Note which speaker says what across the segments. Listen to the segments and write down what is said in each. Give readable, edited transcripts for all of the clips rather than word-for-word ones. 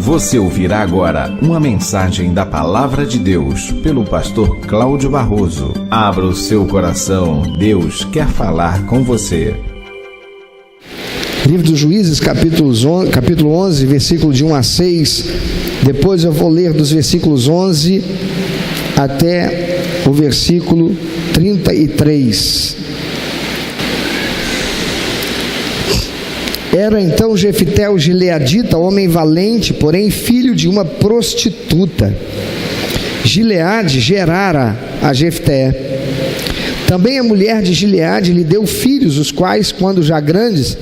Speaker 1: Você ouvirá agora uma mensagem da Palavra de Deus pelo pastor Cláudio Barroso. Abra o seu coração, Deus quer falar com você.
Speaker 2: Livro dos Juízes, capítulo 11, versículo de 1 a 6. Depois eu vou ler dos versículos 11 até o versículo 33. Era então Jefté o gileadita, homem valente, porém filho de uma prostituta. Gileade gerara a Jefté. Também a mulher de Gileade lhe deu filhos, os quais, quando já grandes,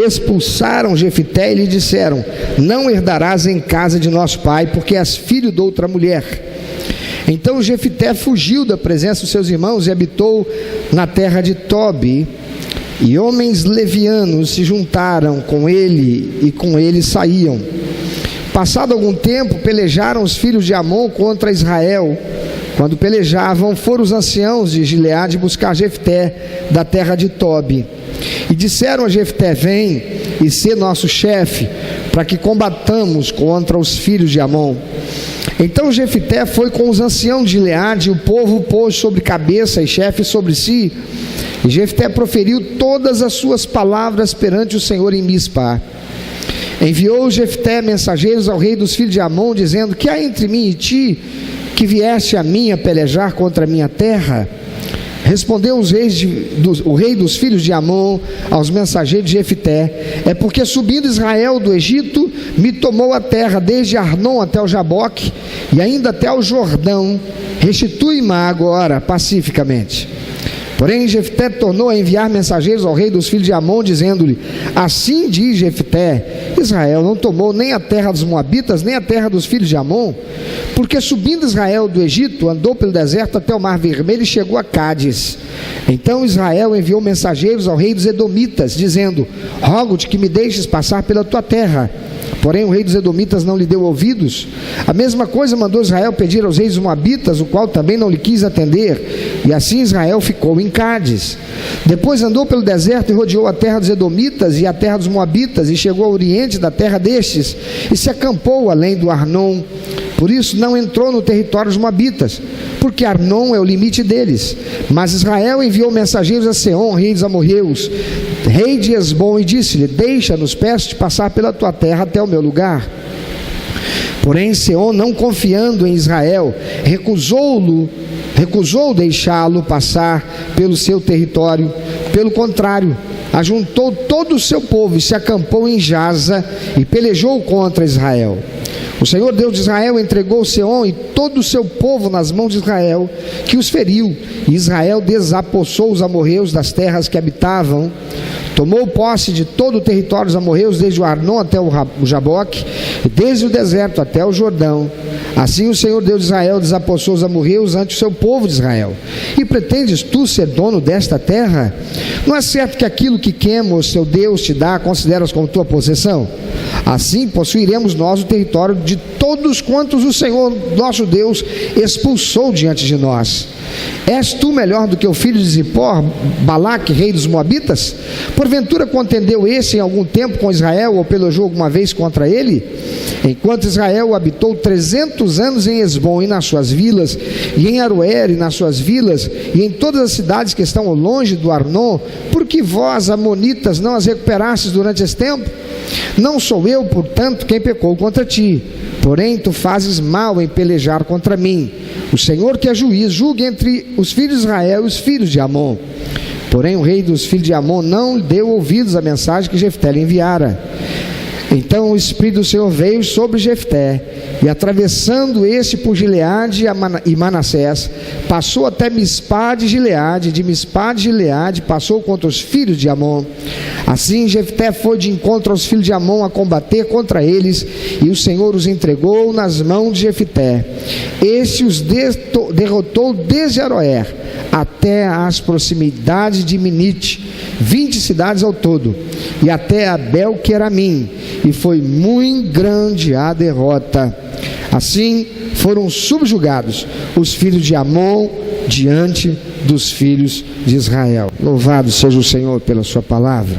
Speaker 2: expulsaram Jefté e lhe disseram: não herdarás em casa de nosso pai, porque és filho de outra mulher. Então Jefté fugiu da presença dos seus irmãos e habitou na terra de Tobi. E homens levianos se juntaram com ele e com ele saíam. Passado algum tempo, pelejaram os filhos de Amon contra Israel. Quando pelejavam, foram os anciãos de Gileade buscar Jefté da terra de Tobi. E disseram a Jefté: vem e sê nosso chefe, para que combatamos contra os filhos de Amon. Então Jefté foi com os anciãos de Gileade, e o povo pôs sobre cabeça e chefe sobre si. E Jefté proferiu todas as suas palavras perante o Senhor em Mispa. Enviou Jefté mensageiros ao rei dos filhos de Amon, dizendo: que há entre mim e ti, que vieste a mim a pelejar contra a minha terra? Respondeu o rei dos filhos de Amon aos mensageiros de Jefté: é porque subindo Israel do Egito, me tomou a terra desde Arnon até o Jaboque, e ainda até o Jordão. Restitui-me agora pacificamente. Porém Jefté tornou a enviar mensageiros ao rei dos filhos de Amon, dizendo-lhe: assim diz Jefté: Israel não tomou nem a terra dos Moabitas, nem a terra dos filhos de Amon, porque subindo Israel do Egito, andou pelo deserto até o Mar Vermelho e chegou a Cádiz. Então Israel enviou mensageiros ao rei dos Edomitas, dizendo: rogo-te que me deixes passar pela tua terra. Porém o rei dos Edomitas não lhe deu ouvidos. A mesma coisa mandou Israel pedir aos reis dos Moabitas, o qual também não lhe quis atender. E assim Israel ficou em Cádiz. Depois andou pelo deserto e rodeou a terra dos Edomitas e a terra dos Moabitas, e chegou ao oriente da terra destes, e se acampou além do Arnon. Por isso não entrou no território dos Moabitas, porque Arnon é o limite deles. Mas Israel enviou mensageiros a Seom, rei dos amorreus, rei de Hesbom, e disse-lhe: deixa-nos, peço-te, passar pela tua terra até o meu lugar. Porém Seom, não confiando em Israel, recusou deixá-lo passar pelo seu território. Pelo contrário, ajuntou todo o seu povo e se acampou em Jaza e pelejou contra Israel. O Senhor Deus de Israel entregou Seom e todo o seu povo nas mãos de Israel, que os feriu. E Israel desapossou os amorreus das terras que habitavam, tomou posse de todo o território dos amorreus, desde o Arnon até o Jaboque, e desde o deserto até o Jordão. Assim o Senhor Deus de Israel desapossou os amorreus ante o seu povo de Israel. E pretendes tu ser dono desta terra? Não é certo que aquilo que Quemos, seu Deus, te dá, consideras como tua possessão? Assim possuiremos nós o território de todos quantos o Senhor nosso Deus expulsou diante de nós. És tu melhor do que o filho de Zippor, Balaque, rei dos Moabitas? Porventura contendeu esse em algum tempo com Israel, ou pelejou alguma vez contra ele? Enquanto Israel habitou 300 anos em Hesbom e nas suas vilas, e em Aroer e nas suas vilas, e em todas as cidades que estão longe do Arnon, por que vós, amonitas, não as recuperastes durante esse tempo? Não sou eu, portanto, quem pecou contra ti, porém tu fazes mal em pelejar contra mim. O Senhor, que é juiz, julgue entre os filhos de Israel e os filhos de Amon. Porém o rei dos filhos de Amon não deu ouvidos à mensagem que Jefté lhe enviara. Então o Espírito do Senhor veio sobre Jefté, e atravessando este por Gileade e Manassés, passou até Mispa de Gileade, de Mispa de Gileade passou contra os filhos de Amon. Assim Jefté foi de encontro aos filhos de Amon a combater contra eles, e o Senhor os entregou nas mãos de Jefté. Este os derrotou desde Aroer até as proximidades de Minite, 20 cidades ao todo, e até Abel-Queramim, e foi muito grande a derrota. Assim foram subjugados os filhos de Amon diante dos filhos de Israel. Louvado seja o Senhor pela sua palavra.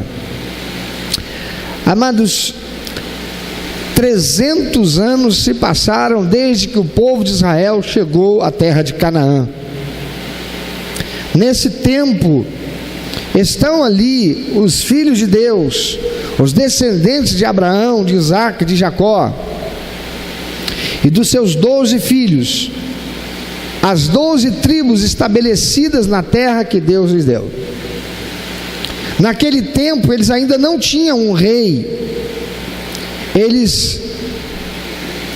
Speaker 2: Amados, 300 anos se passaram desde que o povo de Israel chegou à terra de Canaã. Nesse tempo, estão ali os filhos de Deus, os descendentes de Abraão, de Isaac, de Jacó, e dos seus 12 filhos, as 12 tribos estabelecidas na terra que Deus lhes deu. Naquele tempo, eles ainda não tinham um rei. Eles,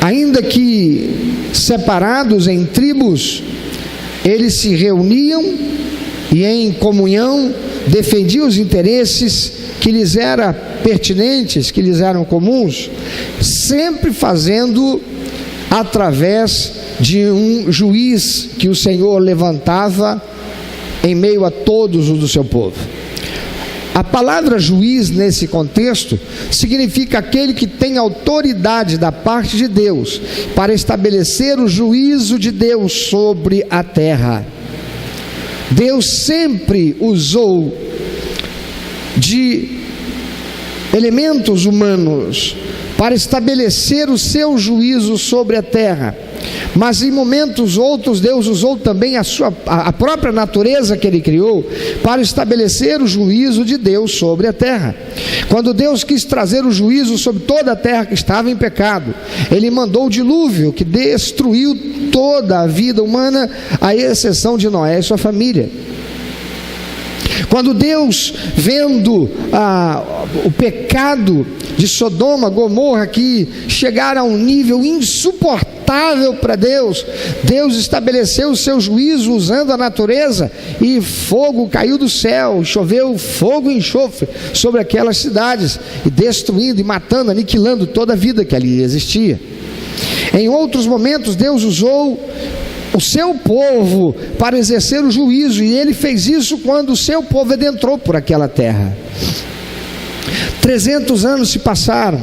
Speaker 2: ainda que separados em tribos, eles se reuniam e em comunhão defendiam os interesses que lhes eram pertinentes, que lhes eram comuns, sempre fazendo através de um juiz que o Senhor levantava em meio a todos os do seu povo. A palavra juiz nesse contexto significa aquele que tem autoridade da parte de Deus para estabelecer o juízo de Deus sobre a terra. Deus sempre usou de elementos humanos para estabelecer o seu juízo sobre a terra, mas em momentos outros Deus usou também a própria natureza que Ele criou para estabelecer o juízo de Deus sobre a terra. Quando Deus quis trazer o juízo sobre toda a terra que estava em pecado, Ele mandou o dilúvio que destruiu toda a vida humana, à exceção de Noé e sua família. Quando Deus, vendo o pecado de Sodoma, Gomorra, que chegaram a um nível insuportável para Deus, Deus estabeleceu o seu juízo usando a natureza, e fogo caiu do céu, choveu fogo e enxofre sobre aquelas cidades, e destruindo e matando, aniquilando toda a vida que ali existia. Em outros momentos Deus usou o seu povo para exercer o juízo, e Ele fez isso quando o seu povo adentrou por aquela terra. 300 anos se passaram,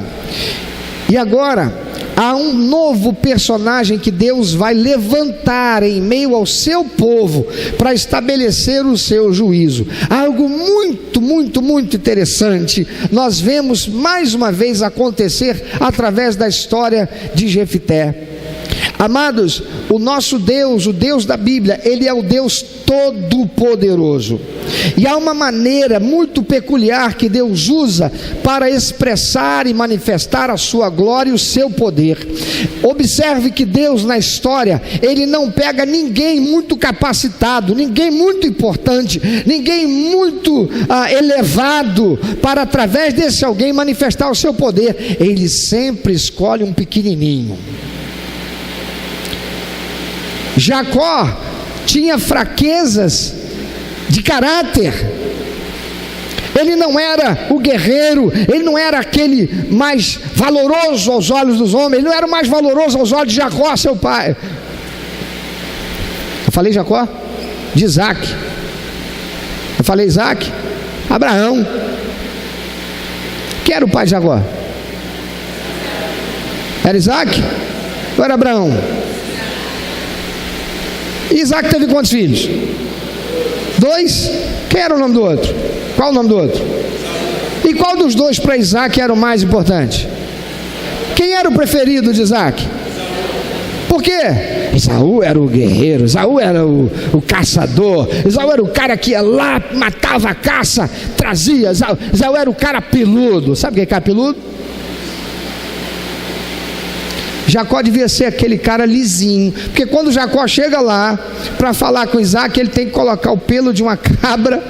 Speaker 2: e agora há um novo personagem que Deus vai levantar em meio ao seu povo para estabelecer o seu juízo. Algo muito, muito, muito interessante nós vemos mais uma vez acontecer através da história de Jefté. Amados, o nosso Deus, o Deus da Bíblia, Ele é o Deus Todo-Poderoso, e há uma maneira muito peculiar que Deus usa para expressar e manifestar a sua glória e o seu poder. Observe que Deus na história, Ele não pega ninguém muito capacitado, ninguém muito importante, ninguém muito elevado, para através desse alguém manifestar o seu poder. Ele sempre escolhe um pequenininho. Jacó tinha fraquezas de caráter. Ele não era o guerreiro, ele não era aquele mais valoroso aos olhos dos homens, ele não era o mais valoroso aos olhos de Jacó, seu pai. Eu falei Jacó? De Isaac. Eu falei Isaac? Abraão. Quem era o pai de Jacó? Era Isaac ou era Abraão? Isaac teve quantos filhos? 2? Quem era o nome do outro? Qual o nome do outro? E qual dos dois para Isaac era o mais importante? Quem era o preferido de Isaac? Por quê? Esaú era o guerreiro, Esaú era o caçador, Esaú era o cara que ia lá, matava a caça, trazia. Esaú era o cara peludo. Sabe o que é cara peludo? Jacó devia ser aquele cara lisinho, porque quando Jacó chega lá para falar com Isaac, ele tem que colocar o pelo de uma cabra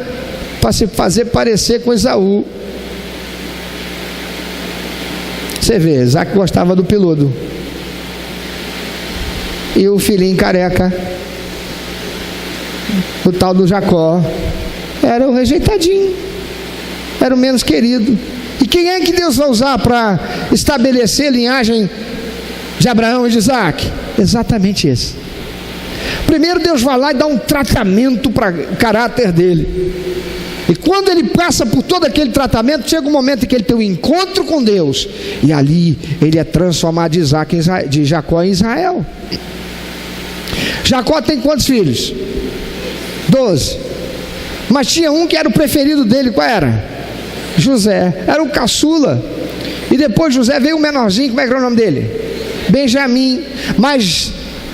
Speaker 2: para se fazer parecer com Esaú. Você vê, Isaac gostava do peludo, e o filhinho careca, o tal do Jacó, era o rejeitadinho, era o menos querido. E quem é que Deus vai usar para estabelecer a linhagem de Abraão e de Isaac? Exatamente esse. Primeiro Deus vai lá e dá um tratamento para o caráter dele, e quando ele passa por todo aquele tratamento, chega um momento em que ele tem um encontro com Deus, e ali ele é transformado de Jacó em Israel. Jacó tem quantos filhos? 12. Mas tinha um que era o preferido dele. Qual era? José. Era o caçula. E depois José veio o menorzinho, como é que era o nome dele? Benjamim. Mas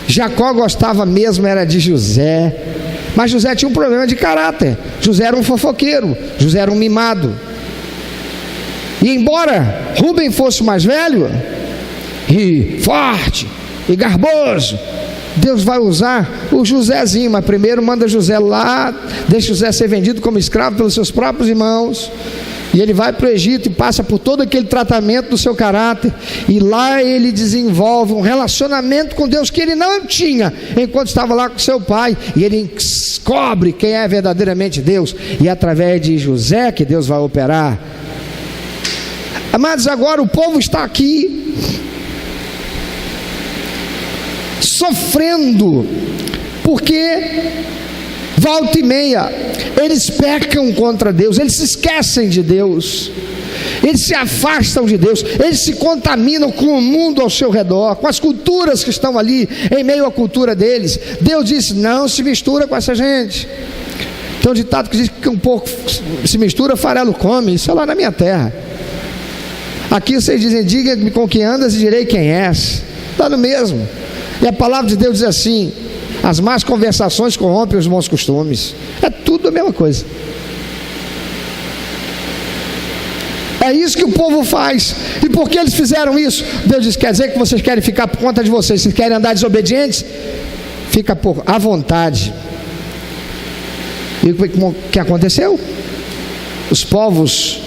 Speaker 2: Jacó gostava mesmo era de José. Mas José tinha um problema de caráter. José era um fofoqueiro, José era um mimado. E embora Rúben fosse o mais velho, e forte, e garboso, Deus vai usar o Josézinho. Mas primeiro manda José lá, deixa José ser vendido como escravo pelos seus próprios irmãos. E ele vai para o Egito e passa por todo aquele tratamento do seu caráter. E lá ele desenvolve um relacionamento com Deus que ele não tinha enquanto estava lá com seu pai. E ele descobre quem é verdadeiramente Deus. E é através de José que Deus vai operar. Amados, agora o povo está aqui sofrendo, porque volta e meia eles pecam contra Deus, eles se esquecem de Deus, eles se afastam de Deus, eles se contaminam com o mundo ao seu redor, com as culturas que estão ali em meio à cultura deles. Deus disse: não se mistura com essa gente. Tem um ditado que diz que um pouco se mistura, farelo come. Isso é lá na minha terra. Aqui vocês dizem: diga-me com que andas e direi quem és. Está no mesmo. E a palavra de Deus diz assim: as más conversações corrompem os bons costumes. É tudo a mesma coisa. É isso que o povo faz. E por que eles fizeram isso? Deus diz: quer dizer que vocês querem ficar por conta de vocês, vocês querem andar desobedientes? Fica à vontade. E o que aconteceu? Os povos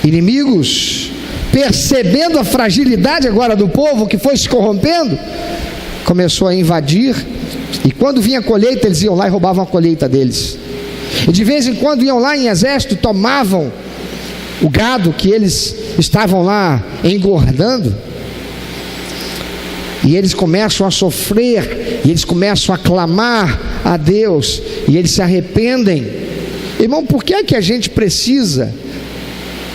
Speaker 2: inimigos, percebendo a fragilidade agora do povo que foi se corrompendo, começou a invadir. E quando vinha a colheita, eles iam lá e roubavam a colheita deles. E de vez em quando iam lá em exército, tomavam o gado que eles estavam lá engordando. E eles começam a sofrer, e eles começam a clamar a Deus, e eles se arrependem. Irmão, por que é que a gente precisa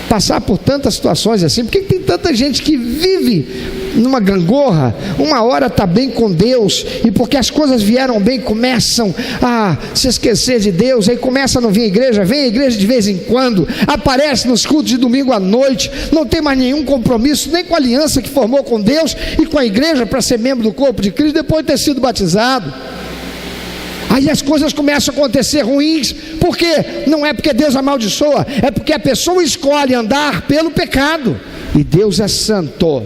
Speaker 2: passar por tantas situações assim? Por que tem tanta gente que vive numa gangorra? Uma hora está bem com Deus, e porque as coisas vieram bem, começam a se esquecer de Deus, aí começa a não vir à igreja, vem à igreja de vez em quando, aparece nos cultos de domingo à noite, não tem mais nenhum compromisso, nem com a aliança que formou com Deus e com a igreja para ser membro do corpo de Cristo depois de ter sido batizado. Aí as coisas começam a acontecer ruins. Por quê? Não é porque Deus amaldiçoa, é porque a pessoa escolhe andar pelo pecado, e Deus é santo.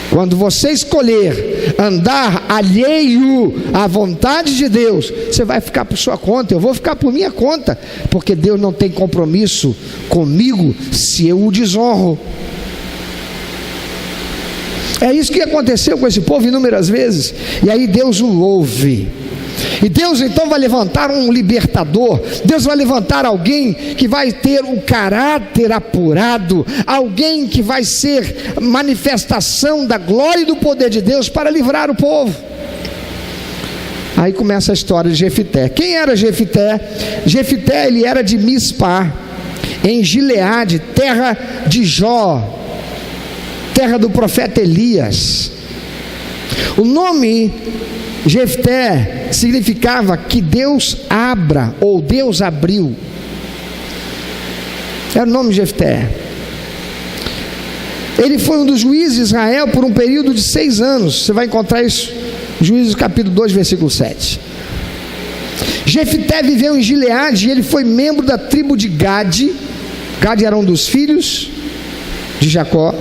Speaker 2: Quando você escolher andar alheio à vontade de Deus, você vai ficar por sua conta, eu vou ficar por minha conta, porque Deus não tem compromisso comigo se eu o desonro. É isso que aconteceu com esse povo inúmeras vezes. E aí Deus o ouve. E Deus então vai levantar um libertador. Deus vai levantar alguém que vai ter o caráter apurado, alguém que vai ser manifestação da glória e do poder de Deus para livrar o povo. Aí começa a história de Jefité. Quem era Jefité? Jefité, ele era de Mispá, em Gileade, terra de Jó, terra do profeta Elias. O nome Jefté significava que Deus abra, ou Deus abriu. Era o nome de Jefté. Ele foi um dos juízes de Israel por um período de 6 anos. Você vai encontrar isso em Juízes capítulo 2, versículo 7. Jefté viveu em Gileade e ele foi membro da tribo de Gade. Gade era um dos filhos de Jacó.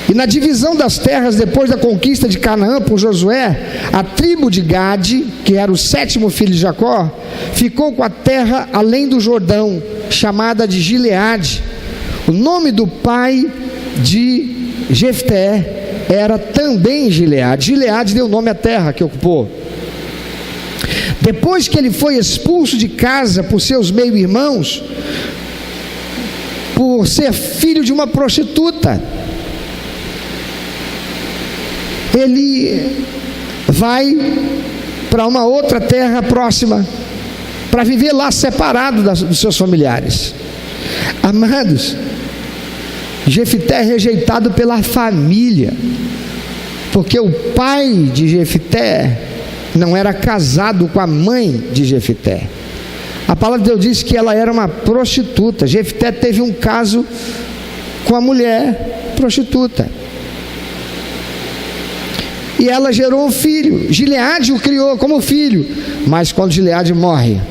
Speaker 2: E na divisão das terras, depois da conquista de Canaã por Josué, a tribo de Gade, que era o 7º filho de Jacó, ficou com a terra além do Jordão, chamada de Gileade. O nome do pai de Jefté era também Gileade. Gileade deu nome à terra que ocupou. Depois que ele foi expulso de casa por seus meio-irmãos, por ser filho de uma prostituta, ele vai para uma outra terra próxima, para viver lá separado dos seus familiares. Amados, Jefité é rejeitado pela família, porque o pai de Jefité não era casado com a mãe de Jefité. A palavra de Deus diz que ela era uma prostituta. Jefité teve um caso com a mulher prostituta. E ela gerou um filho. Gileade o criou como filho. Mas quando Gileade morre,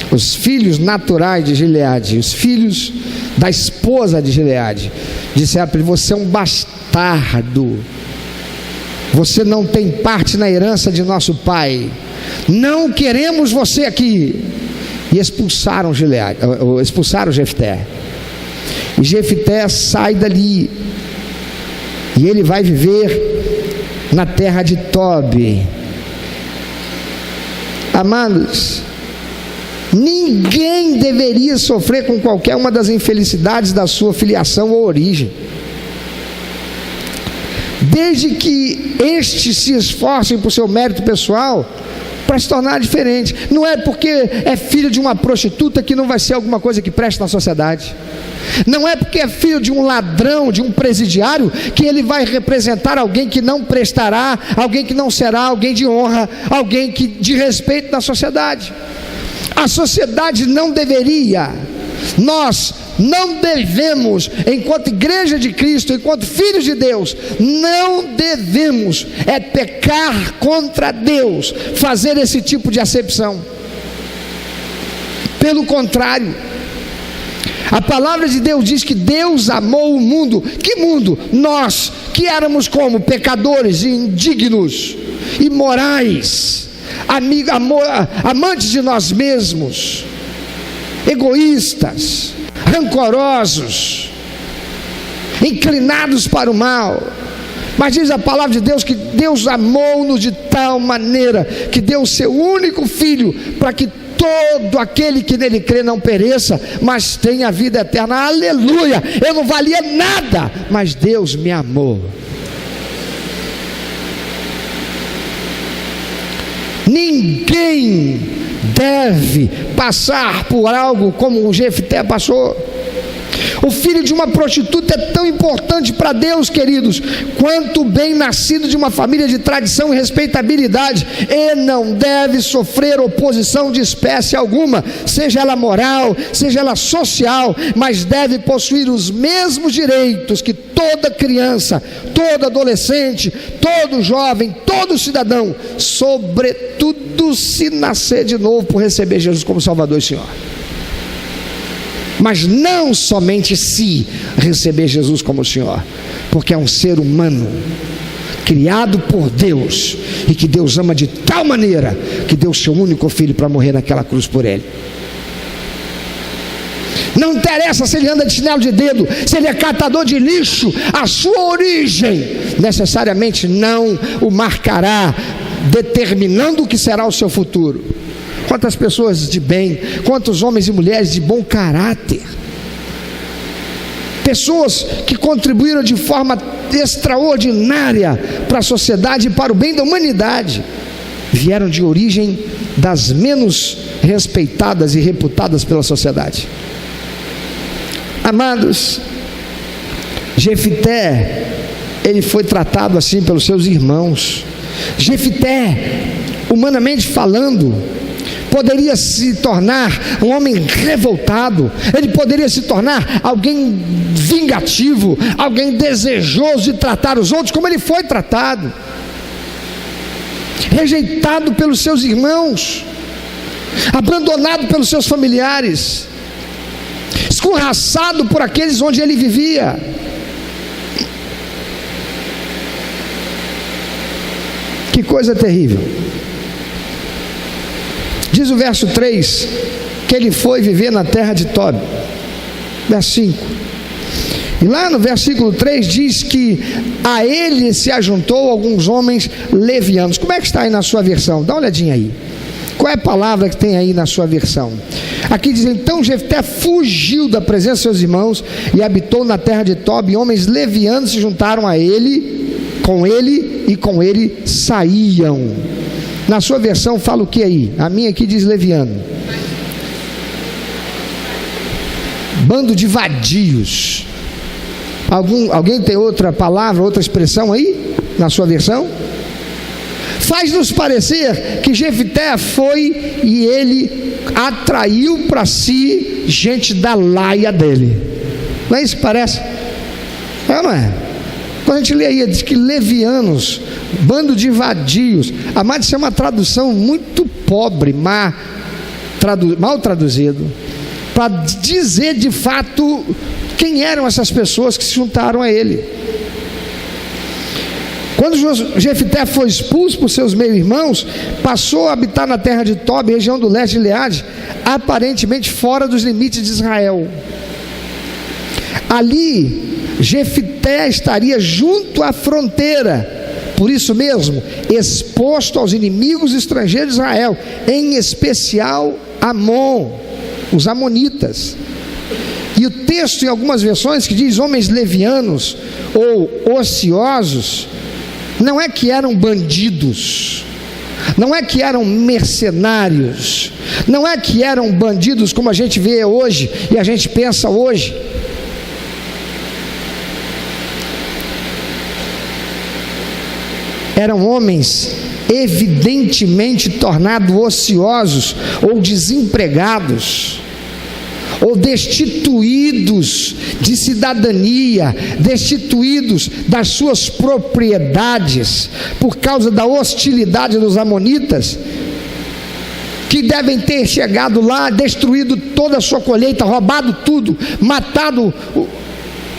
Speaker 2: os filhos naturais de Gileade, os filhos da esposa de Gileade, disseram para ele: você é um bastardo, você não tem parte na herança de nosso pai, não queremos você aqui. E expulsaram Gileade, expulsaram Jefté. E Jefté sai dali, e ele vai viver na terra de Tobi. Amados, ninguém deveria sofrer com qualquer uma das infelicidades da sua filiação ou origem, desde que estes se esforcem por seu mérito pessoal para se tornar diferente. Não é porque é filho de uma prostituta que não vai ser alguma coisa que preste na sociedade. Não é porque é filho de um ladrão, de um presidiário, que ele vai representar alguém que não prestará, alguém que não será alguém de honra, alguém que de respeito na sociedade. A sociedade não deveria, nós não devemos, enquanto igreja de Cristo, enquanto filhos de Deus, não devemos pecar contra Deus, fazer esse tipo de acepção. Pelo contrário, a palavra de Deus diz que Deus amou o mundo. Que mundo? Nós que éramos como pecadores, indignos, imorais, amantes de nós mesmos, egoístas, rancorosos, inclinados para o mal. Mas diz a palavra de Deus que Deus amou-nos de tal maneira que deu o seu único filho, para que todo aquele que nele crê não pereça, mas tenha a vida eterna. Aleluia! Eu não valia nada, mas Deus me amou. Ninguém deve passar por algo como o Jefté passou. O filho de uma prostituta é tão importante para Deus, queridos, quanto o bem nascido de uma família de tradição e respeitabilidade. E não deve sofrer oposição de espécie alguma, seja ela moral, seja ela social, mas deve possuir os mesmos direitos que toda criança, todo adolescente, todo jovem, todo cidadão, sobretudo se nascer de novo por receber Jesus como Salvador e Senhor. Mas não somente se receber Jesus como Senhor, porque é um ser humano criado por Deus, e que Deus ama de tal maneira que deu seu único filho para morrer naquela cruz por ele. Não interessa se ele anda de chinelo de dedo, se ele é catador de lixo, a sua origem necessariamente não o marcará, determinando o que será o seu futuro. Quantas pessoas de bem, quantos homens e mulheres de bom caráter, pessoas que contribuíram de forma extraordinária para a sociedade e para o bem da humanidade, vieram de origem das menos respeitadas e reputadas pela sociedade. Amados, Jefté, ele foi tratado assim pelos seus irmãos. Jefté, humanamente falando, poderia se tornar um homem revoltado, ele poderia se tornar alguém vingativo, alguém desejoso de tratar os outros como ele foi tratado, rejeitado pelos seus irmãos, abandonado pelos seus familiares, escorraçado por aqueles onde ele vivia. Que coisa terrível. Diz o verso 3 que ele foi viver na terra de Tobi. Verso 5. E lá no versículo 3 diz que a ele se ajuntou alguns homens levianos. Como é que está aí na sua versão? Dá uma olhadinha aí. Qual é a palavra que tem aí na sua versão? Aqui diz: então Jefté fugiu da presença de seus irmãos e habitou na terra de Tobi. Homens levianos se juntaram a ele, e com ele saíam. Na sua versão fala o que aí? A minha aqui diz leviano. Bando de vadios. Alguém tem outra palavra, outra expressão aí na sua versão? Faz-nos parecer que Jefté foi e ele atraiu para si gente da laia dele. Não é isso que parece? É, não é? Quando a gente lê aí, diz que levianos, bando de vadios. Amado, isso é uma tradução muito pobre, mal traduzido, para dizer de fato quem eram essas pessoas que se juntaram a ele. Quando Jefté foi expulso por seus meio-irmãos, passou a habitar na terra de Tob, região do leste de Gileade, aparentemente fora dos limites de Israel. Ali, Jefté estaria junto à fronteira, por isso mesmo, exposto aos inimigos estrangeiros de Israel, em especial Amon, os amonitas. E o texto, em algumas versões, que diz homens levianos ou ociosos, não é que eram bandidos, não é que eram mercenários, não é que eram bandidos como a gente vê hoje e a gente pensa hoje. Eram homens evidentemente tornados ociosos ou desempregados, ou destituídos de cidadania, destituídos das suas propriedades, por causa da hostilidade dos amonitas, que devem ter chegado lá, destruído toda a sua colheita, roubado tudo, matado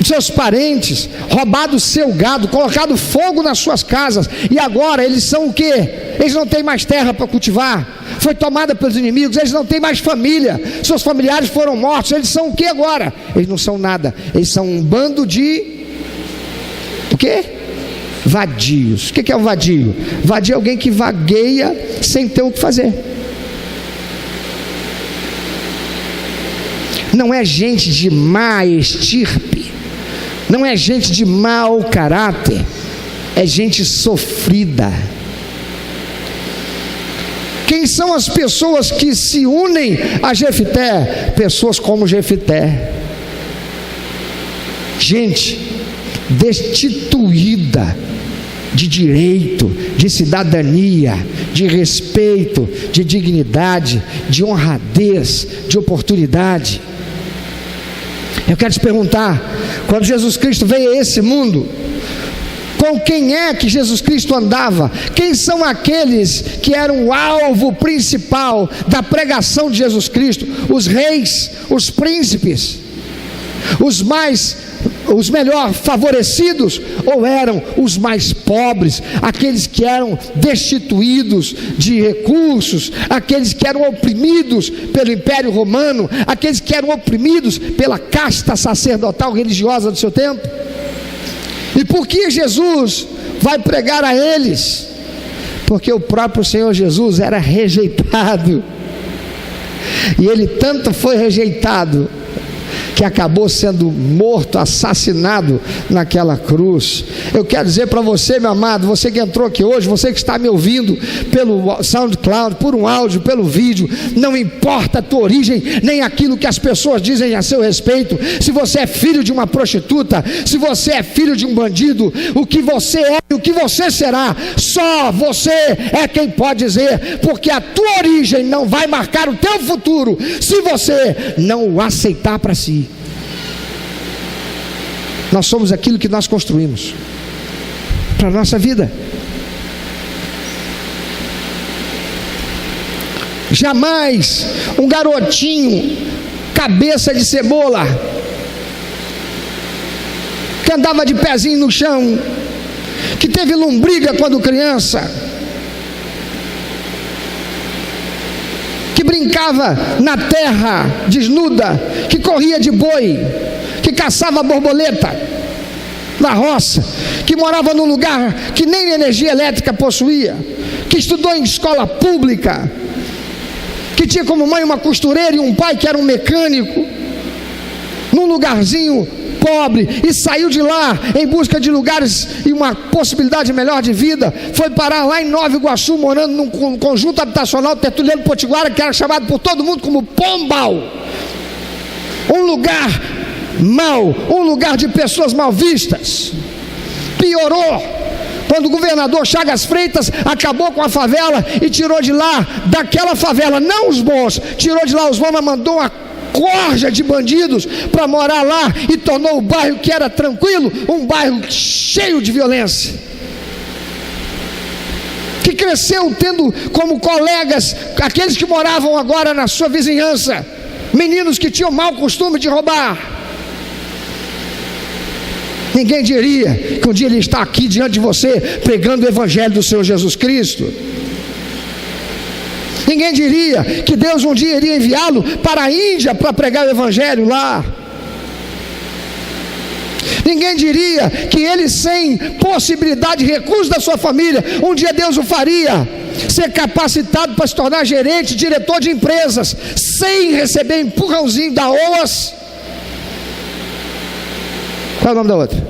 Speaker 2: seus parentes, roubado seu gado, colocado fogo nas suas casas, e agora eles são o quê? Eles não têm mais terra para cultivar, foi tomada pelos inimigos, eles não têm mais família, seus familiares foram mortos, eles são o que agora? Eles não são nada, eles são um bando de o quê? Vadios. O que é um vadio? Vadio é alguém que vagueia sem ter o que fazer. Não é gente de má estirpe, não é gente de mau caráter, é gente sofrida. Quem são as pessoas que se unem a Jefté? Pessoas como Jefté, gente destituída de direito, de cidadania, de respeito, de dignidade, de honradez, de oportunidade. Eu quero te perguntar, quando Jesus Cristo veio a esse mundo, com quem é que Jesus Cristo andava? Quem são aqueles que eram o alvo principal da pregação de Jesus Cristo? Os reis, os príncipes, os melhor favorecidos, ou eram os mais pobres, aqueles que eram destituídos de recursos, aqueles que eram oprimidos pelo Império Romano, aqueles que eram oprimidos pela casta sacerdotal religiosa do seu tempo? E por que Jesus vai pregar a eles? Porque o próprio Senhor Jesus era rejeitado, e ele tanto foi rejeitado que acabou sendo morto, assassinado naquela cruz. Eu quero dizer para você, meu amado, você que entrou aqui hoje, você que está me ouvindo pelo SoundCloud, por um áudio, pelo vídeo, não importa a tua origem, nem aquilo que as pessoas dizem a seu respeito, se você é filho de uma prostituta, se você é filho de um bandido, o que você é e o que você será, só você é quem pode dizer, porque a tua origem não vai marcar o teu futuro, se você não o aceitar para si. Nós somos aquilo que nós construímos para a nossa vida. Jamais um garotinho cabeça de cebola, que andava de pezinho no chão, que teve lombriga quando criança, que brincava na terra desnuda, que corria de boi, que caçava borboleta na roça, que morava num lugar que nem energia elétrica possuía, que estudou em escola pública, que tinha como mãe uma costureira e um pai que era um mecânico, num lugarzinho pobre, e saiu de lá em busca de lugares e uma possibilidade melhor de vida, foi parar lá em Nova Iguaçu, morando num conjunto habitacional Tertuliano Potiguara, que era chamado por todo mundo como Pombal, um lugar mau, um lugar de pessoas mal vistas. Piorou quando o governador Chagas Freitas acabou com a favela e tirou de lá, daquela favela, não os bons, tirou de lá os bons, mas mandou uma corja de bandidos para morar lá e tornou o bairro que era tranquilo um bairro cheio de violência, que cresceu tendo como colegas aqueles que moravam agora na sua vizinhança, meninos que tinham mau costume de roubar. Ninguém diria que um dia ele está aqui diante de você pregando o evangelho do Senhor Jesus Cristo. Ninguém diria que Deus um dia iria enviá-lo para a Índia para pregar o evangelho lá. Ninguém diria que ele, sem possibilidade de recurso da sua família, um dia Deus o faria ser capacitado para se tornar gerente, diretor de empresas, sem receber empurrãozinho da OAS. Qual é o nome da outra?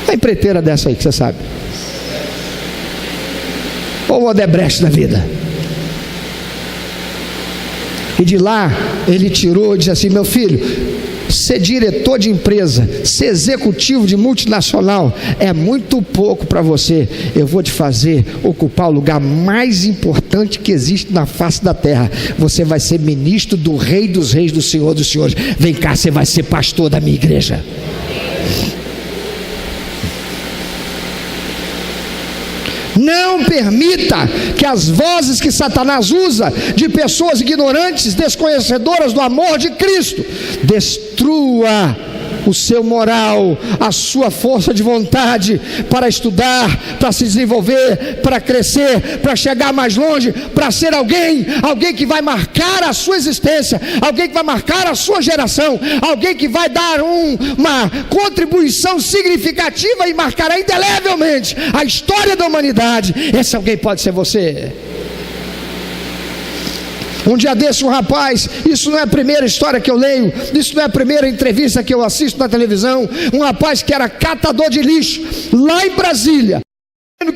Speaker 2: A empreiteira dessa aí que você sabe. Ou o Odebrecht da vida. E de lá ele tirou e disse assim: meu filho, ser diretor de empresa, ser executivo de multinacional é muito pouco para você. Eu vou te fazer ocupar o lugar mais importante que existe na face da terra. Você vai ser ministro do Rei dos Reis, do Senhor dos Senhores. Vem cá, você vai ser pastor da minha igreja. Não permita que as vozes que Satanás usa de pessoas ignorantes, desconhecedoras do amor de Cristo, destrua o seu moral, a sua força de vontade para estudar, para se desenvolver, para crescer, para chegar mais longe, para ser alguém que vai marcar a sua existência, alguém que vai marcar a sua geração, alguém que vai dar uma contribuição significativa e marcará indelevelmente a história da humanidade. Esse alguém pode ser você. Um dia desse, um rapaz, isso não é a primeira história que eu leio, isso não é a primeira entrevista que eu assisto na televisão, um rapaz que era catador de lixo, lá em Brasília,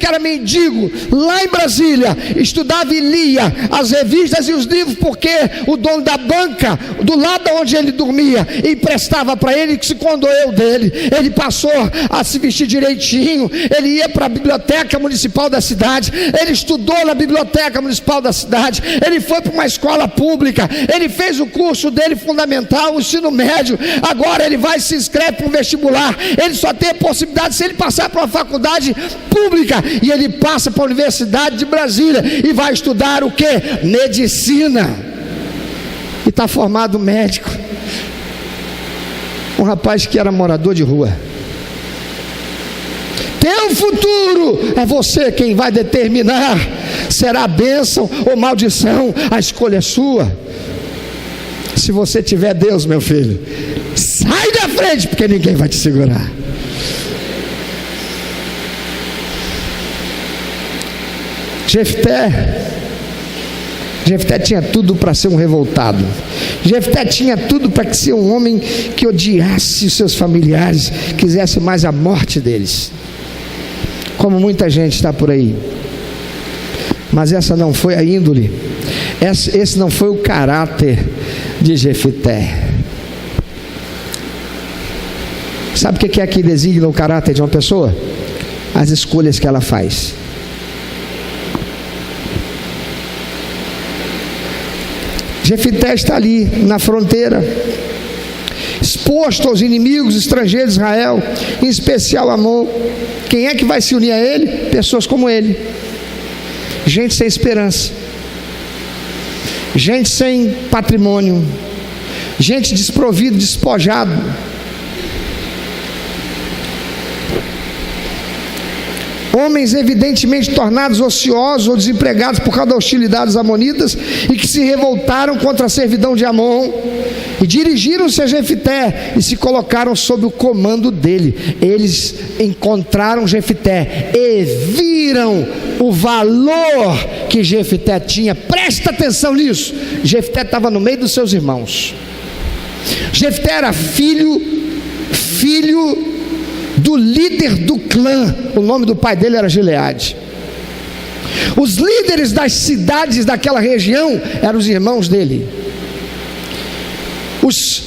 Speaker 2: que era mendigo, lá em Brasília, estudava e lia as revistas e os livros, porque o dono da banca, do lado onde ele dormia, emprestava para ele, que se condoeu dele. Ele passou a se vestir direitinho, ele ia para a biblioteca municipal da cidade, ele estudou na biblioteca municipal da cidade, ele foi para uma escola pública, ele fez o curso dele fundamental, o ensino médio, agora ele vai se inscreve para um vestibular, ele só tem a possibilidade se ele passar para uma faculdade pública, e ele passa para a Universidade de Brasília e vai estudar o que? Medicina, e está formado médico. Um rapaz que era morador de rua. Teu futuro é você quem vai determinar, será bênção ou maldição, a escolha é sua. Se você tiver Deus, meu filho, sai da frente, porque ninguém vai te segurar. Jefté tinha tudo para ser um revoltado. Jefté tinha tudo para ser um homem que odiasse os seus familiares, quisesse mais a morte deles, como muita gente está por aí. Mas essa não foi a índole, esse não foi o caráter de Jefté. Sabe o que é que designa o caráter de uma pessoa? As escolhas que ela faz. Jefté está ali na fronteira, exposto aos inimigos estrangeiros de Israel, em especial Amon. Quem é que vai se unir a ele? Pessoas como ele, gente sem esperança, gente sem patrimônio, gente desprovida, despojado. Homens evidentemente tornados ociosos ou desempregados por causa da hostilidade dos amonitas, e que se revoltaram contra a servidão de Amon, e dirigiram-se a Jefté e se colocaram sob o comando dele. Eles encontraram Jefté e viram o valor que Jefté tinha. Presta atenção nisso. Jefté estava no meio dos seus irmãos. Jefté era filho do líder do clã. O nome do pai dele era Gileade. Os líderes das cidades daquela região eram os irmãos dele. Os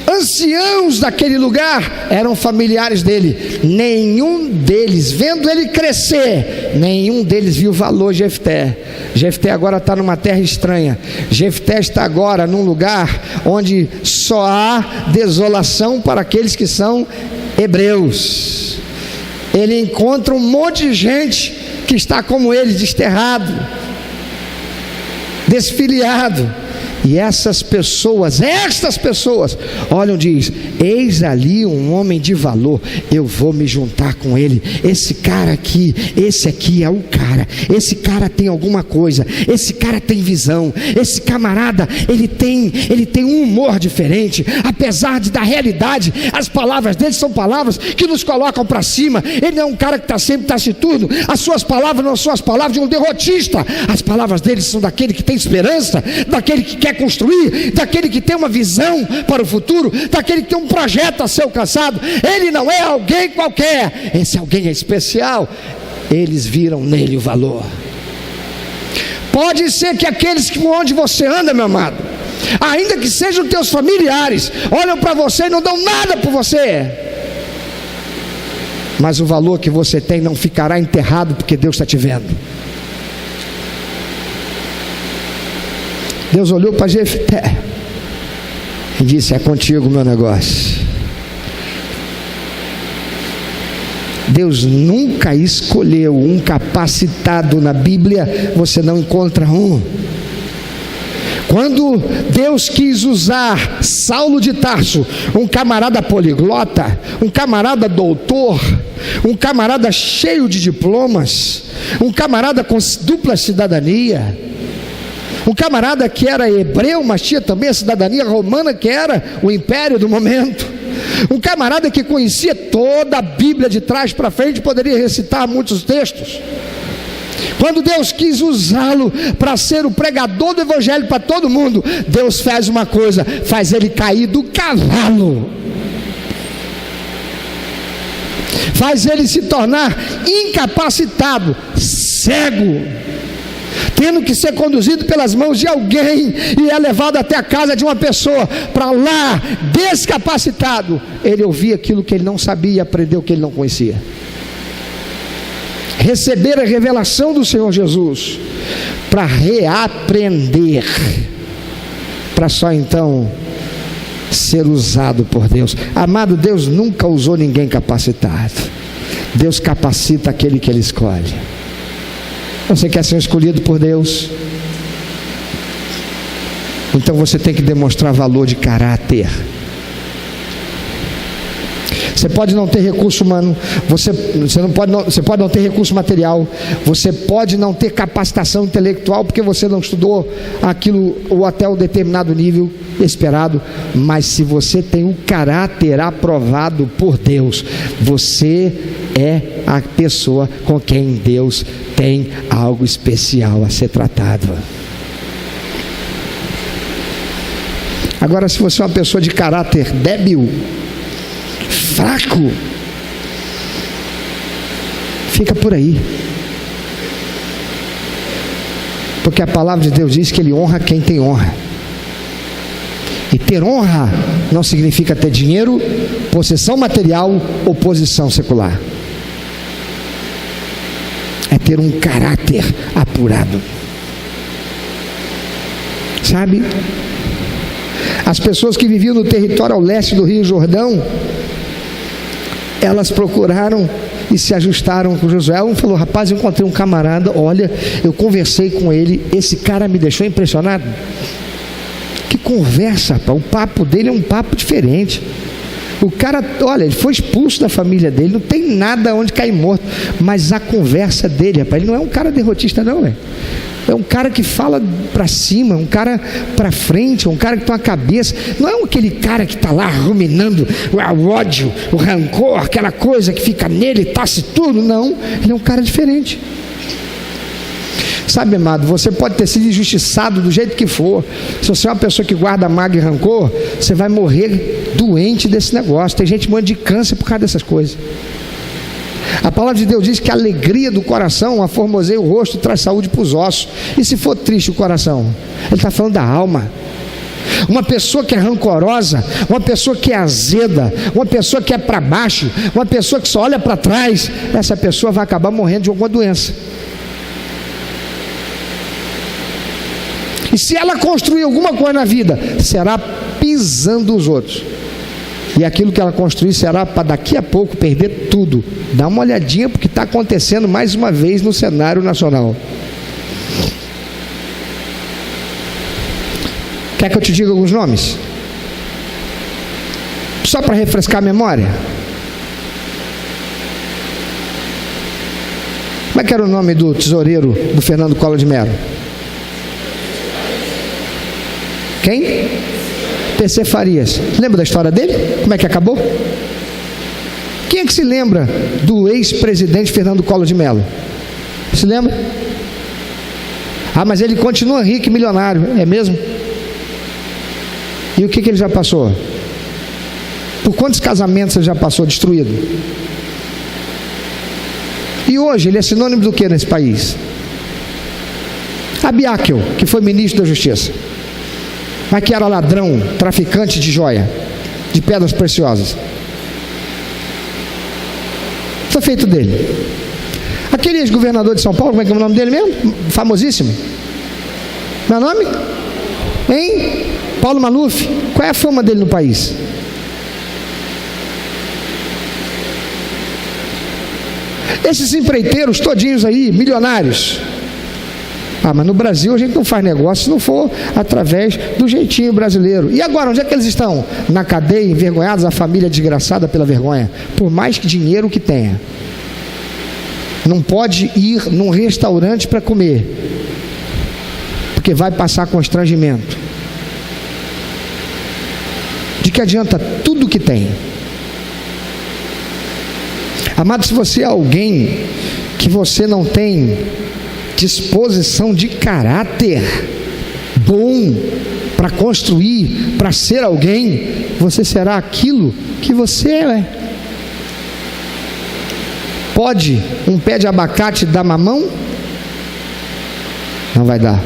Speaker 2: anciãos daquele lugar eram familiares dele. Nenhum deles, vendo ele crescer, nenhum deles viu valor de Jefté. Jefté agora está numa terra estranha. Jefté está agora num lugar onde só há desolação para aqueles que são hebreus. Ele encontra um monte de gente que está como ele, desterrado, desfiliado. E estas pessoas, olham e diz: eis ali um homem de valor, eu vou me juntar com ele. Esse cara aqui, esse aqui é o cara. Esse cara tem alguma coisa, esse cara tem visão, esse camarada, ele tem um humor diferente. Apesar da realidade, as palavras dele são palavras que nos colocam para cima. Ele não é um cara que está sempre taciturno. As suas palavras não são as palavras de um derrotista. As palavras dele são daquele que tem esperança, daquele que quer construir, daquele que tem uma visão para o futuro, daquele que tem um projeto a ser alcançado. Ele não é alguém qualquer, esse alguém é especial. Eles viram nele o valor. Pode ser que aqueles que onde você anda, meu amado, ainda que sejam teus familiares, olham para você e não dão nada por você, mas o valor que você tem não ficará enterrado, porque Deus está te vendo. Deus olhou para Jefté e disse: é contigo o meu negócio. Deus nunca escolheu um capacitado. Na Bíblia você não encontra um. Quando Deus quis usar Saulo de Tarso, um camarada poliglota, um camarada doutor, um camarada cheio de diplomas, um camarada com dupla cidadania, um camarada que era hebreu, mas tinha também a cidadania romana, que era o império do momento, um camarada que conhecia toda a Bíblia de trás para frente, poderia recitar muitos textos. Quando Deus quis usá-lo para ser o pregador do evangelho para todo mundo, Deus faz uma coisa: faz ele cair do cavalo, faz ele se tornar incapacitado, cego, tendo que ser conduzido pelas mãos de alguém, e é levado até a casa de uma pessoa. Para lá, descapacitado, ele ouvia aquilo que ele não sabia e aprendeu o que ele não conhecia. Receber a revelação do Senhor Jesus para reaprender, para só então ser usado por Deus. Amado, Deus nunca usou ninguém capacitado. Deus capacita aquele que Ele escolhe. Você quer ser escolhido por Deus? Então você tem que demonstrar valor de caráter. Você pode não ter recurso humano, você pode não ter recurso material, você pode não ter capacitação intelectual, porque você não estudou aquilo ou até um determinado nível esperado, mas se você tem o caráter aprovado por Deus, você é a pessoa com quem Deus tem algo especial a ser tratado. Agora, se você é uma pessoa de caráter débil, fraco, fica por aí, porque a palavra de Deus diz que Ele honra quem tem honra, e ter honra não significa ter dinheiro, possessão material ou posição secular, é ter um caráter apurado. Sabe, as pessoas que viviam no território ao leste do Rio Jordão, elas procuraram e se ajustaram com Josué. Um falou: rapaz, eu encontrei um camarada, olha, eu conversei com ele, esse cara me deixou impressionado. Que conversa, rapaz, o papo dele é um papo diferente. O cara, olha, ele foi expulso da família dele, não tem nada onde cair morto, mas a conversa dele, rapaz, ele não é um cara derrotista não, é um cara que fala para cima, um cara para frente, um cara que tem uma cabeça, não é aquele cara que está lá ruminando o ódio, o rancor, aquela coisa que fica nele, taciturno, não, ele é um cara diferente. Sabe, amado, você pode ter sido injustiçado do jeito que for, se você é uma pessoa que guarda mágoa e rancor, você vai morrer doente desse negócio. Tem gente morrendo de câncer por causa dessas coisas. A palavra de Deus diz que a alegria do coração aformoseia o rosto, traz saúde para os ossos. E se for triste o coração? Ele está falando da alma. uma pessoa que é rancorosa, uma pessoa que é azeda, uma pessoa que é para baixo, uma pessoa que só olha para trás, essa pessoa vai acabar morrendo de alguma doença. E se ela construir alguma coisa na vida, será pisando os outros. E aquilo que ela construir será para daqui a pouco perder tudo. Dá uma olhadinha porque está acontecendo mais uma vez no cenário nacional. Quer que eu te diga alguns nomes? Só para refrescar a memória. Como é que era o nome do tesoureiro do Fernando Collor de Mello? Quem? PC Farias. Lembra da história dele? Como é que acabou? Quem é que se lembra do ex-presidente Fernando Collor de Mello? Se lembra? Ah, mas ele continua rico e milionário, é mesmo? E o que ele já passou? Por quantos casamentos ele já passou destruído? E hoje ele é sinônimo do que nesse país? Abiaquel, que foi ministro da Justiça, mas que era ladrão, traficante de joia, de pedras preciosas. Foi feito dele. Aquele ex-governador de São Paulo, como é que é o nome dele mesmo? Famosíssimo. Meu nome? Hein? Paulo Maluf. Qual é a fama dele no país? Esses empreiteiros todinhos aí, milionários. Ah, mas no Brasil a gente não faz negócio se não for através do jeitinho brasileiro. E agora, onde é que eles estão? Na cadeia, envergonhados, a família desgraçada pela vergonha. Por mais que dinheiro que tenha. Não pode ir num restaurante para comer, porque vai passar constrangimento. De que adianta tudo que tem? Amado, se você é alguém que você não tem disposição de caráter bom para construir, para ser alguém, você será aquilo que você é. Pode um pé de abacate dar mamão? Não vai dar.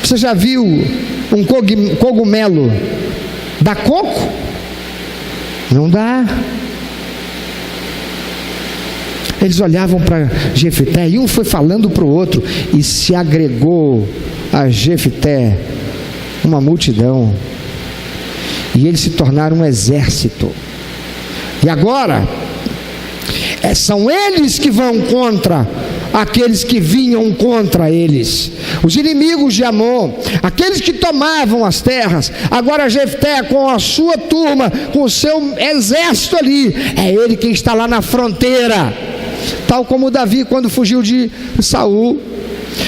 Speaker 2: Você já viu um cogumelo dar coco? Não dá. Eles olhavam para Jefté e um foi falando para o outro, e se agregou a Jefté uma multidão, e eles se tornaram um exército. E agora são eles que vão contra aqueles que vinham contra eles, os inimigos de Amon, aqueles que tomavam as terras. Agora Jefté com a sua turma, com o seu exército ali, é ele quem está lá na fronteira. Tal como Davi quando fugiu de Saul.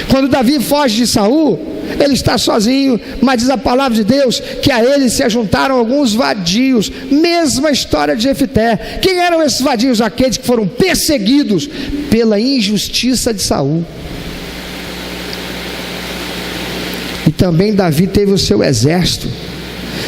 Speaker 2: Quando Davi foge de Saul, ele está sozinho, mas diz a palavra de Deus que a ele se ajuntaram alguns vadios. Mesma história de Jefté. Quem eram esses vadios? Aqueles que foram perseguidos pela injustiça de Saul. E também Davi teve o seu exército.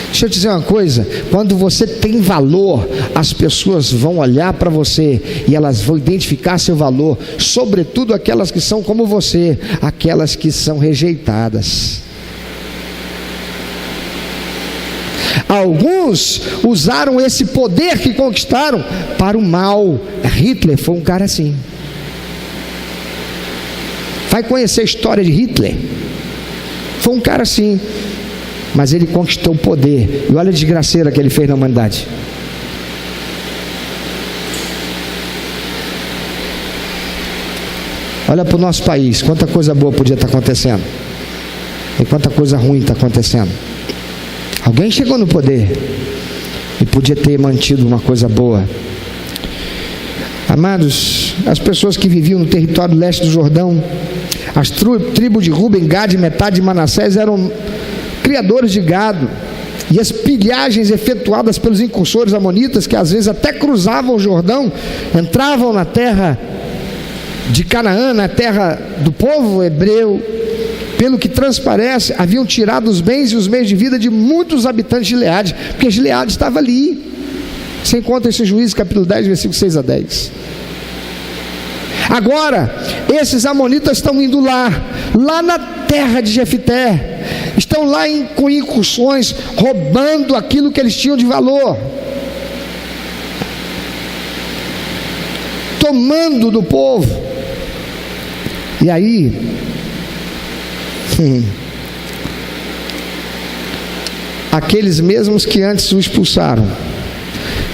Speaker 2: Deixa eu te dizer uma coisa, quando você tem valor, as pessoas vão olhar para você e elas vão identificar seu valor, sobretudo aquelas que são como você, aquelas que são rejeitadas. Alguns usaram esse poder que conquistaram para o mal. Hitler foi um cara assim. Vai conhecer a história de Hitler? Foi um cara assim. Mas ele conquistou o poder. E olha a desgraceira que ele fez na humanidade. Olha para o nosso país, quanta coisa boa podia estar acontecendo, e quanta coisa ruim está acontecendo. Alguém chegou no poder e podia ter mantido uma coisa boa. Amados, as pessoas que viviam no território leste do Jordão, as tribos de Ruben, Gad e metade de Manassés eram criadores de gado, e as pilhagens efetuadas pelos incursores amonitas, que às vezes até cruzavam o Jordão, entravam na terra de Canaã, na terra do povo hebreu, pelo que transparece, haviam tirado os bens e os meios de vida de muitos habitantes de Gileade, porque Gileade estava ali. Você encontra esse Juízes capítulo 10, versículo 6 a 10. Agora, esses amonitas estão indo lá na terra de Jefté, estão lá com incursões, roubando aquilo que eles tinham de valor, tomando do povo. E aí, aqueles mesmos que antes o expulsaram,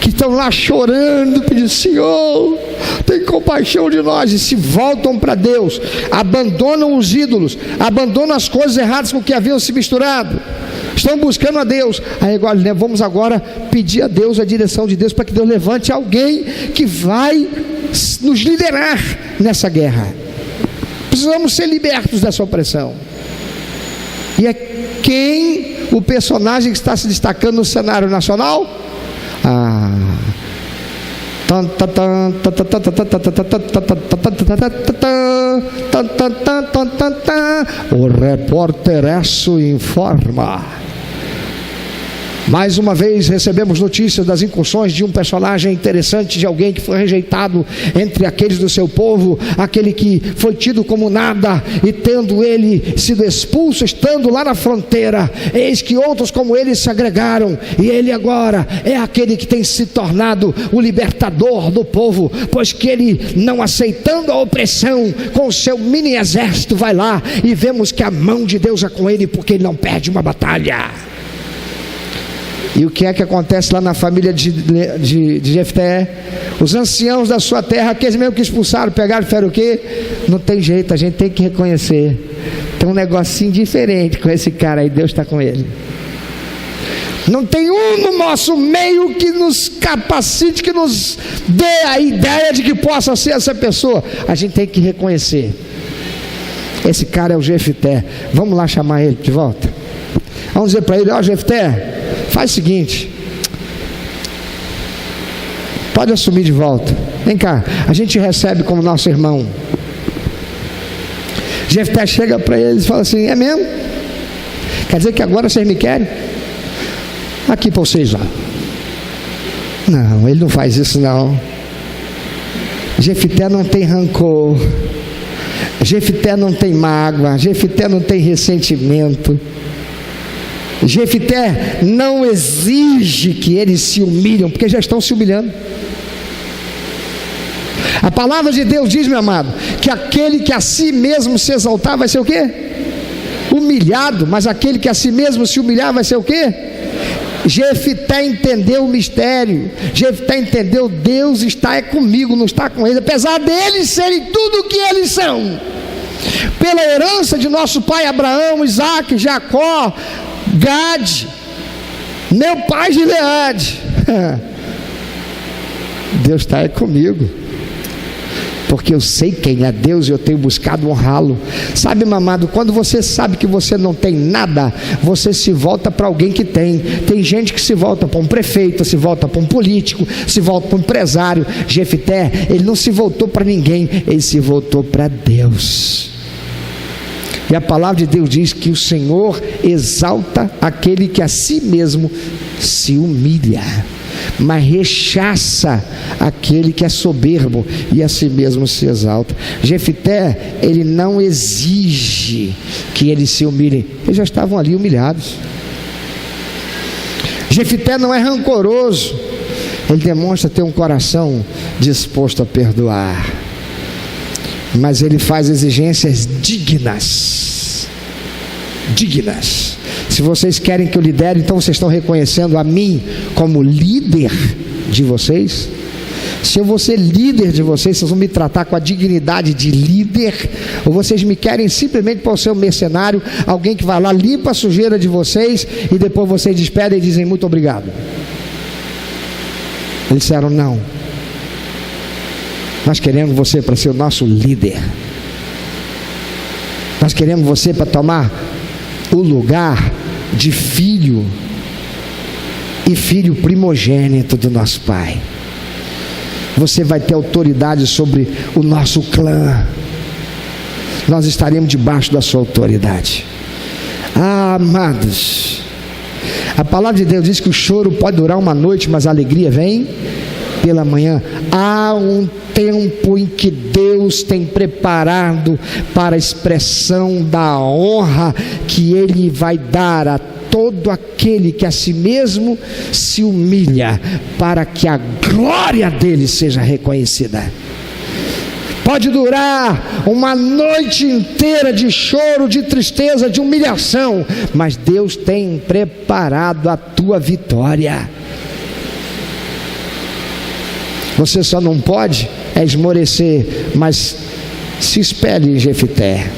Speaker 2: que estão lá chorando, pedindo: Senhor, tem compaixão de nós, e se voltam para Deus, abandonam os ídolos, abandonam as coisas erradas com que haviam se misturado, estão buscando a Deus. Aí agora, vamos agora pedir a Deus a direção de Deus, para que Deus levante alguém que vai nos liderar nessa guerra. Precisamos ser libertos dessa opressão. E é quem o personagem que está se destacando no cenário nacional? O repórter Esso informa. Mais uma vez recebemos notícias das incursões de um personagem interessante, de alguém que foi rejeitado entre aqueles do seu povo, aquele que foi tido como nada, e tendo ele sido expulso, estando lá na fronteira, eis que outros como ele se agregaram, e ele agora é aquele que tem se tornado o libertador do povo, pois que ele, não aceitando a opressão, com o seu mini exército vai lá, e vemos que a mão de Deus é com ele, porque ele não perde uma batalha. E o que é que acontece lá na família de Jefté? Os anciãos da sua terra, aqueles mesmo que expulsaram, pegaram, fizeram o quê? Não tem jeito, a gente tem que reconhecer, tem um negocinho diferente com esse cara aí, Deus está com ele. Não tem um no nosso meio que nos capacite, que nos dê a ideia de que possa ser essa pessoa. A gente tem que reconhecer, esse cara é o Jefté. Vamos lá chamar ele de volta. Vamos dizer para ele: ó, Jefté, faz o seguinte, pode assumir de volta, vem cá, a gente recebe como nosso irmão. Jefté chega para eles e fala assim: é mesmo? Quer dizer que agora vocês me querem? Aqui para vocês lá. Não, ele não faz isso não. Jefté não tem rancor, Jefté não tem mágoa, Jefté não tem ressentimento. Jefté não exige que eles se humilhem, porque já estão se humilhando. A palavra de Deus diz, meu amado, que aquele que a si mesmo se exaltar vai ser o quê? Humilhado. Mas aquele que a si mesmo se humilhar vai ser o quê? Jefté entendeu o mistério. Jefté entendeu: Deus está comigo, não está com eles, apesar deles serem tudo o que eles são, pela herança de nosso pai Abraão, Isaac, Jacó, Gade, meu pai Gileade. Deus está comigo, porque eu sei quem é Deus e eu tenho buscado honrá-lo. Sabe, meu amado, quando você sabe que você não tem nada, você se volta para alguém que tem. Tem gente que se volta para um prefeito, se volta para um político, se volta para um empresário. Jefté, ele não se voltou para ninguém, ele se voltou para Deus. E a palavra de Deus diz que o Senhor exalta aquele que a si mesmo se humilha, mas rechaça aquele que é soberbo e a si mesmo se exalta. Jefté, ele não exige que eles se humilhem, eles já estavam ali humilhados. Jefté não é rancoroso, ele demonstra ter um coração disposto a perdoar, mas ele faz exigências dignas. Se vocês querem que eu lidere, então vocês estão reconhecendo a mim como líder de vocês? Se eu vou ser líder de vocês, vocês vão me tratar com a dignidade de líder? Ou vocês me querem simplesmente para ser um mercenário, alguém que vai lá, limpa a sujeira de vocês e depois vocês despedem e dizem muito obrigado? Eles disseram: não, nós queremos você para ser o nosso líder, nós queremos você para tomar o lugar de filho e filho primogênito do nosso pai. Você vai ter autoridade sobre o nosso clã, nós estaremos debaixo da sua autoridade. Amados, a palavra de Deus diz que o choro pode durar uma noite, mas a alegria vem pela manhã. Há um tempo em que Deus tem preparado para a expressão da honra que Ele vai dar a todo aquele que a si mesmo se humilha, para que a glória dele seja reconhecida. Pode durar uma noite inteira de choro, de tristeza, de humilhação, mas Deus tem preparado a tua vitória. Você só não pode esmorecer, mas se espelhe em Jefté.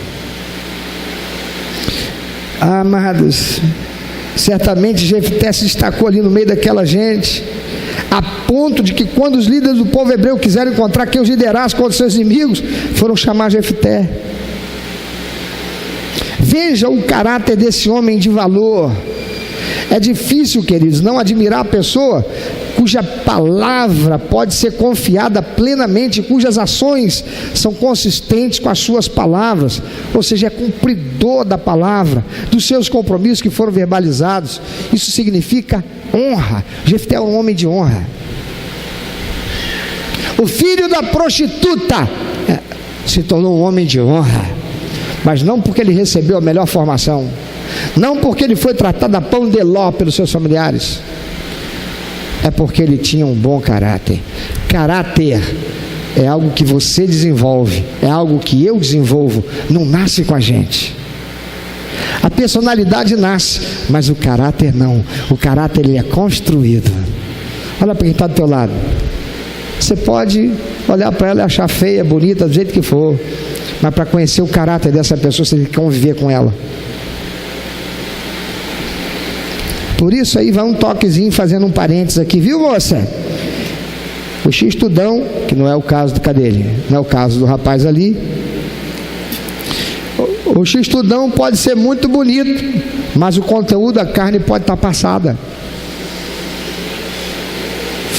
Speaker 2: Amados, certamente Jefté se destacou ali no meio daquela gente, a ponto de que quando os líderes do povo hebreu quiseram encontrar quem os liderasse contra os seus inimigos, foram chamar Jefté. Veja o caráter desse homem de valor. É difícil, queridos, não admirar a pessoa cuja palavra pode ser confiada plenamente, cujas ações são consistentes com as suas palavras, ou seja, é cumpridor da palavra, dos seus compromissos que foram verbalizados. Isso significa honra. Jefté é um homem de honra. O filho da prostituta se tornou um homem de honra, mas não porque ele recebeu a melhor formação, não porque ele foi tratado a pão de ló pelos seus familiares, é porque ele tinha um bom caráter. Caráter é algo que você desenvolve, é algo que eu desenvolvo, não nasce com a gente. A personalidade nasce, mas o caráter não. O caráter ele é construído. Olha para quem está do teu lado. Você pode olhar para ela e achar feia, bonita, do jeito que for, mas para conhecer o caráter dessa pessoa, você tem que conviver com ela. Por isso aí vai um toquezinho fazendo um parênteses aqui, viu, moça? O X-tudão, que não é o caso do cadê? Não é o caso do rapaz ali. O X-tudão pode ser muito bonito, mas o conteúdo da carne pode estar passada.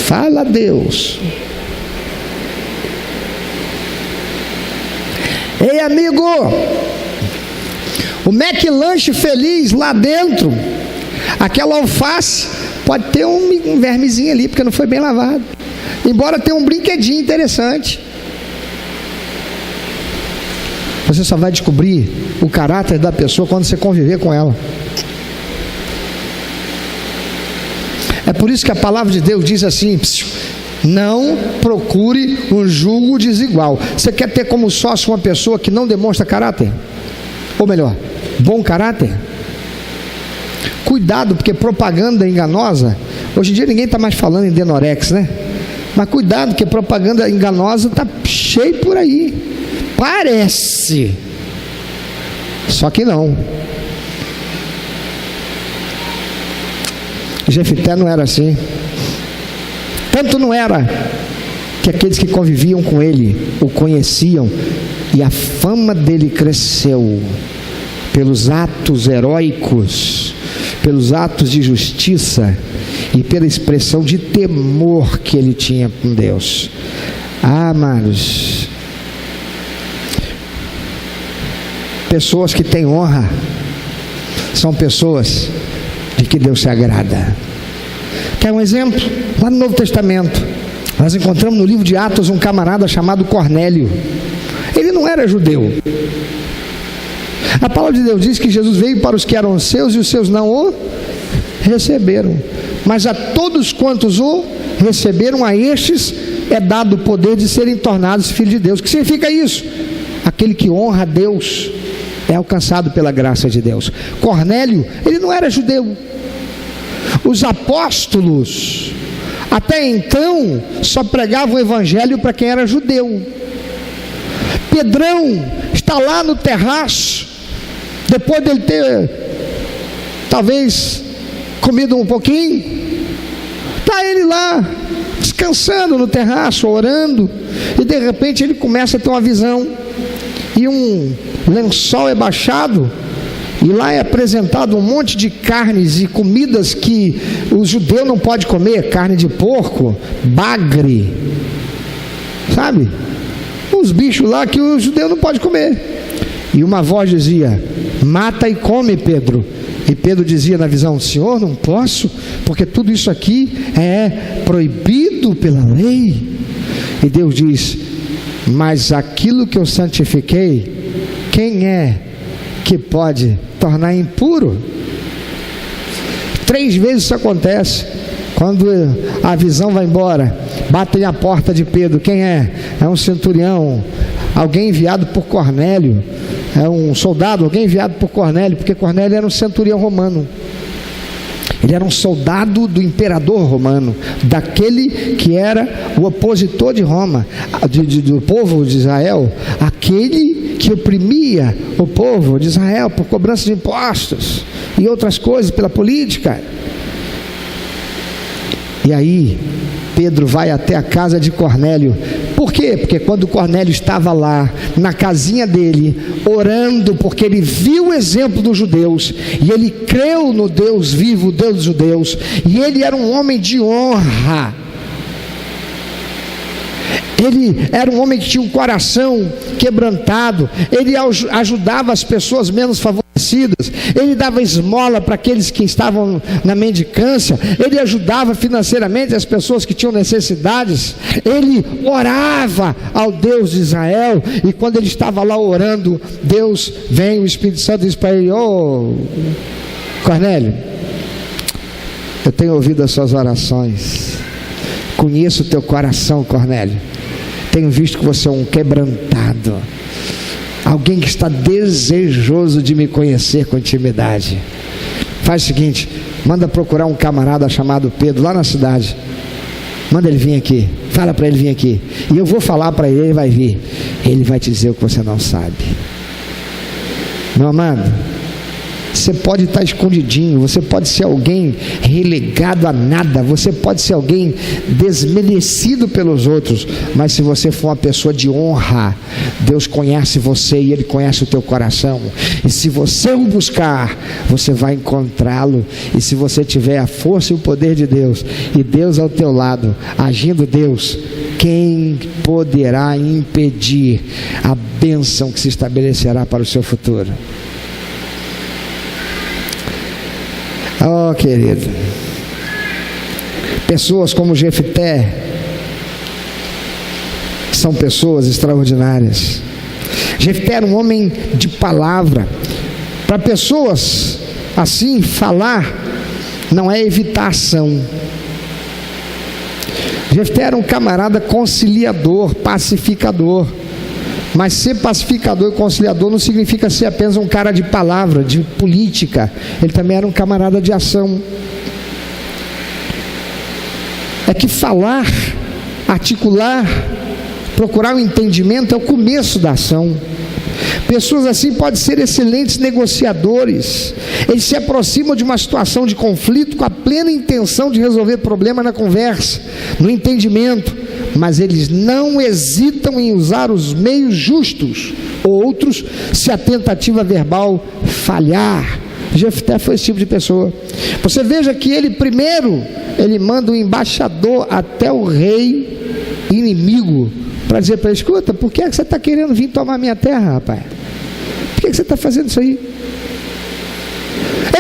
Speaker 2: Fala a Deus. Ei, amigo, o McLanche feliz lá dentro, aquela alface pode ter um vermezinho ali, porque não foi bem lavado, embora tenha um brinquedinho interessante. Você só vai descobrir o caráter da pessoa quando você conviver com ela. É por isso que a palavra de Deus diz assim: não procure um jugo desigual. Você quer ter como sócio uma pessoa que não demonstra caráter? Ou melhor, bom caráter? Cuidado, porque propaganda enganosa, hoje em dia ninguém está mais falando em Denorex, né? Mas cuidado, porque propaganda enganosa está cheio por aí. Parece, só que não. Jefté não era assim. Tanto não era que aqueles que conviviam com ele o conheciam, e a fama dele cresceu pelos atos heróicos, pelos atos de justiça e pela expressão de temor que ele tinha com Deus. Ah, amados, pessoas que têm honra são pessoas de que Deus se agrada. Quer um exemplo? Lá no Novo Testamento, nós encontramos no livro de Atos um camarada chamado Cornélio. Ele não era judeu. A palavra de Deus diz que Jesus veio para os que eram seus e os seus não o receberam. Mas a todos quantos o receberam, a estes é dado o poder de serem tornados filhos de Deus. O que significa isso? Aquele que honra a Deus é alcançado pela graça de Deus. Cornélio, ele não era judeu. Os apóstolos, até então, só pregavam o evangelho para quem era judeu. Pedrão está lá no terraço, depois dele ter, talvez, comido um pouquinho, está ele lá, descansando no terraço, orando, e de repente ele começa a ter uma visão, e um lençol é baixado, e lá é apresentado um monte de carnes e comidas que o judeu não pode comer, carne de porco, bagre, sabe? Os bichos lá que o judeu não pode comer. E uma voz dizia: mata e come, Pedro. E Pedro dizia na visão: Senhor, não posso, porque tudo isso aqui é proibido pela lei. E Deus diz: mas aquilo que eu santifiquei, quem é que pode tornar impuro? 3 vezes isso acontece. Quando a visão vai embora, batem a porta de Pedro. Quem é? É um centurião, alguém enviado por Cornélio. É um soldado, alguém enviado por Cornélio, porque Cornélio era um centurião romano. Ele era um soldado do imperador romano, daquele que era o opositor de Roma, do povo de Israel, aquele que oprimia o povo de Israel por cobrança de impostos e outras coisas, pela política. E aí Pedro vai até a casa de Cornélio. Por quê? Porque quando Cornélio estava lá na casinha dele, orando, porque ele viu o exemplo dos judeus, e ele creu no Deus vivo, o Deus dos judeus, e ele era um homem de honra. Ele era um homem que tinha um coração quebrantado. Ele ajudava as pessoas menos favorecidas. Ele dava esmola para aqueles que estavam na mendicância. Ele ajudava financeiramente as pessoas que tinham necessidades. Ele orava ao Deus de Israel. E quando ele estava lá orando, Deus vem, o Espírito Santo diz para ele: ô Cornélio, eu tenho ouvido as suas orações, conheço o teu coração, Cornélio. Tenho visto que você é um quebrantado, alguém que está desejoso de me conhecer com intimidade. Faz o seguinte, manda procurar um camarada chamado Pedro lá na cidade. Manda ele vir aqui, fala para ele vir aqui, e eu vou falar para ele, ele vai vir. Ele vai te dizer o que você não sabe. Meu amado, você pode estar escondidinho, você pode ser alguém relegado a nada, você pode ser alguém desmerecido pelos outros, mas se você for uma pessoa de honra, Deus conhece você e Ele conhece o teu coração, e se você o buscar, você vai encontrá-lo. E se você tiver a força e o poder de Deus, e Deus ao teu lado, agindo Deus, quem poderá impedir a bênção que se estabelecerá para o seu futuro? Oh, querido, pessoas como Jefté são pessoas extraordinárias. Jefté era um homem de palavra. Para pessoas assim, falar não é evitar ação. Jefté era um camarada conciliador, pacificador. Mas ser pacificador e conciliador não significa ser apenas um cara de palavra, de política. Ele também era um camarada de ação. É que falar, articular, procurar o entendimento é o começo da ação. Pessoas assim podem ser excelentes negociadores. Eles se aproximam de uma situação de conflito com a plena intenção de resolver problema na conversa, no entendimento, mas eles não hesitam em usar os meios justos, outros se a tentativa verbal falhar. Jefté foi esse tipo de pessoa. Você veja que ele primeiro, ele manda um embaixador até o rei inimigo, para dizer para ele: escuta, por que você está querendo vir tomar minha terra, rapaz? Por que você está fazendo isso aí?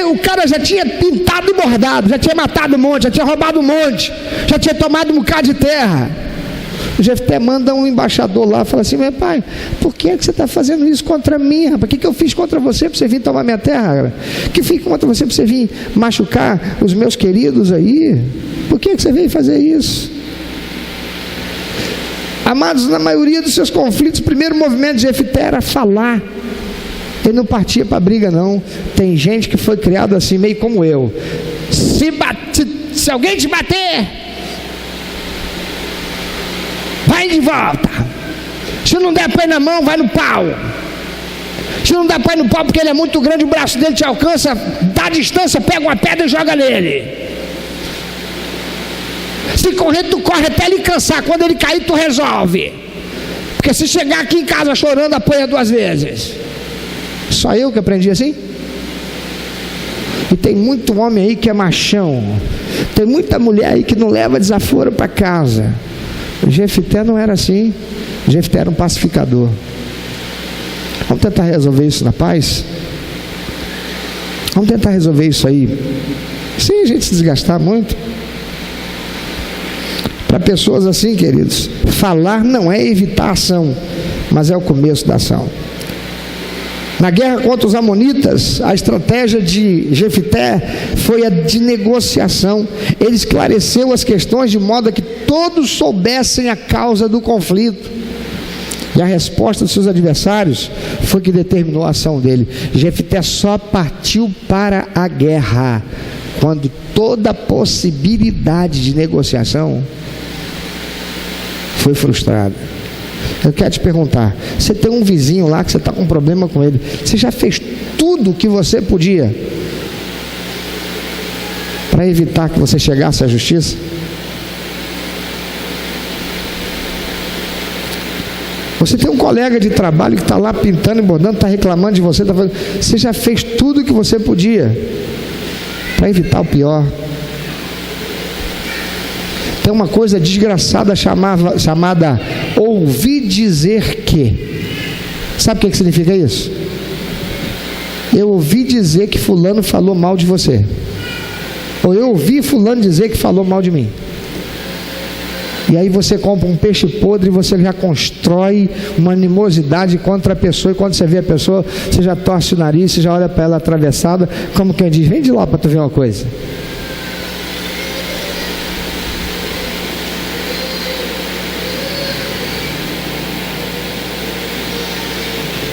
Speaker 2: O cara já tinha pintado e bordado, já tinha matado um monte, já tinha roubado um monte, já tinha tomado um bocado de terra. O Jefté manda um embaixador lá, fala assim: meu pai, por que você está fazendo isso contra mim, rapaz? O que eu fiz contra você para você vir tomar minha terra? O que fiz contra você para você vir machucar os meus queridos aí? Por que você veio fazer isso? Amados, na maioria dos seus conflitos, o primeiro movimento de Jefté era falar. Ele não partia para briga, não. Tem gente que foi criado assim, meio como eu. Se alguém te bater, vai de volta. Se não der pé na mão, vai no pau. Se não der pé no pau porque ele é muito grande, o braço dele te alcança, dá distância, pega uma pedra e joga nele. Se correr, tu corre até ele cansar. Quando ele cair, tu resolve. Porque se chegar aqui em casa chorando, apanha 2 vezes. Só eu que aprendi assim? E tem muito homem aí que é machão. Tem muita mulher aí que não leva desaforo para casa. O Jefté não era assim. O Jefté era um pacificador. Vamos tentar resolver isso na paz? Vamos tentar resolver isso aí, sem a gente se desgastar muito. Para pessoas assim, queridos, falar não é evitar a ação, mas é o começo da ação. Na guerra contra os amonitas, a estratégia de Jefté foi a de negociação. Ele esclareceu as questões de modo a que todos soubessem a causa do conflito. E a resposta dos seus adversários foi que determinou a ação dele. Jefté só partiu para a guerra quando toda possibilidade de negociação foi frustrada. Eu quero te perguntar, você tem um vizinho lá que você está com um problema com ele, você já fez tudo o que você podia para evitar que você chegasse à justiça? Você tem um colega de trabalho que está lá pintando e bordando, está reclamando de você, você já fez tudo o que você podia para evitar o pior. Tem uma coisa desgraçada chamada ouvir dizer que. Sabe o que significa isso? Eu ouvi dizer que fulano falou mal de você, ou eu ouvi fulano dizer que falou mal de mim. E aí você compra um peixe podre e você já constrói uma animosidade contra a pessoa, e quando você vê a pessoa, você já torce o nariz, você já olha para ela atravessada, como quem diz, vem de lá para tu ver uma coisa.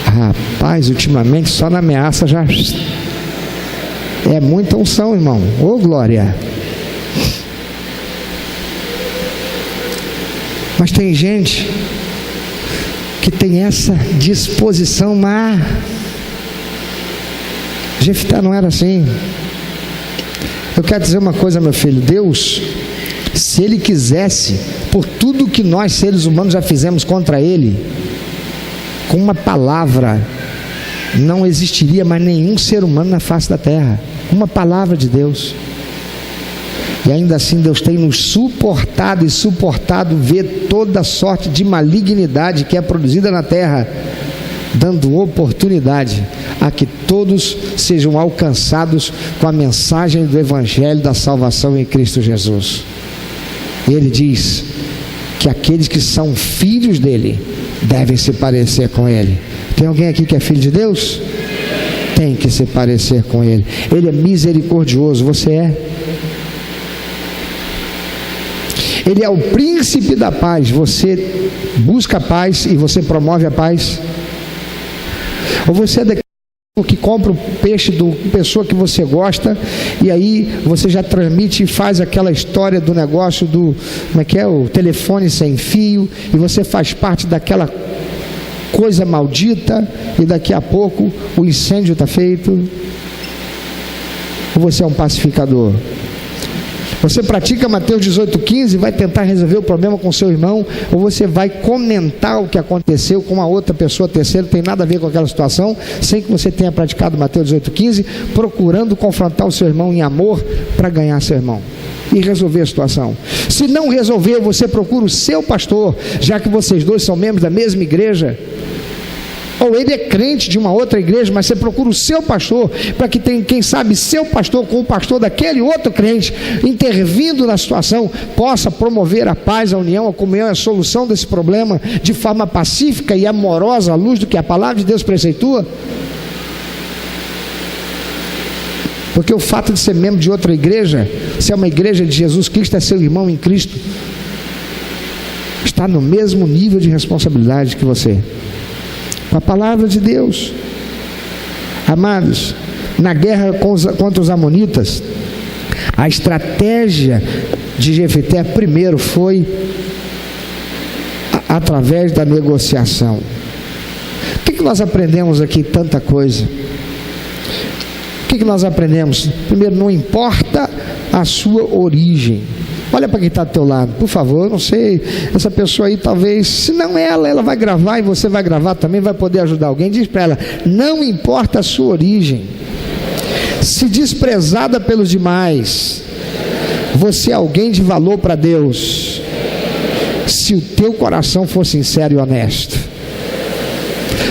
Speaker 2: Rapaz, ultimamente só na ameaça já é muita unção, irmão. Ô glória! Mas tem gente que tem essa disposição má. Jefté não era assim. Eu quero dizer uma coisa, meu filho. Deus, se Ele quisesse, por tudo que nós seres humanos já fizemos contra Ele, com uma palavra não existiria mais nenhum ser humano na face da terra. Uma palavra de Deus. E ainda assim Deus tem nos suportado e suportado ver toda sorte de malignidade que é produzida na terra, dando oportunidade a que todos sejam alcançados com a mensagem do Evangelho da salvação em Cristo Jesus. E Ele diz que aqueles que são filhos dele devem se parecer com Ele. Tem alguém aqui que é filho de Deus? Tem que se parecer com Ele. Ele é misericordioso, você é? Ele é o príncipe da paz. Você busca a paz e você promove a paz? Ou você é daquele que compra o peixe da pessoa que você gosta e aí você já transmite e faz aquela história do negócio do, como é que é, o telefone sem fio, e você faz parte daquela coisa maldita e daqui a pouco o incêndio está feito? Ou você é um pacificador? Você pratica Mateus 18,15 e vai tentar resolver o problema com seu irmão, ou você vai comentar o que aconteceu com uma outra pessoa terceira, não tem nada a ver com aquela situação, sem que você tenha praticado Mateus 18,15, procurando confrontar o seu irmão em amor para ganhar seu irmão e resolver a situação. Se não resolver, você procura o seu pastor, já que vocês dois são membros da mesma igreja, ou ele é crente de uma outra igreja, mas você procura o seu pastor, para que tem, quem sabe, seu pastor com o pastor daquele outro crente, intervindo na situação, possa promover a paz, a união, a comunhão e a solução desse problema, de forma pacífica e amorosa, à luz do que a palavra de Deus preceitua. Porque o fato de ser membro de outra igreja, se é uma igreja de Jesus Cristo, é seu irmão em Cristo, está no mesmo nível de responsabilidade que você. A palavra de Deus. Amados, na guerra contra os amonitas, a estratégia de Jefté primeiro foi através da negociação. O que nós aprendemos aqui? Tanta coisa. O que nós aprendemos? Primeiro, não importa a sua origem. Olha para quem está do teu lado, por favor. Eu não sei, essa pessoa aí talvez, se não ela vai gravar e você vai gravar também, vai poder ajudar alguém. Diz para ela, não importa a sua origem, se desprezada pelos demais, você é alguém de valor para Deus, se o teu coração for sincero e honesto.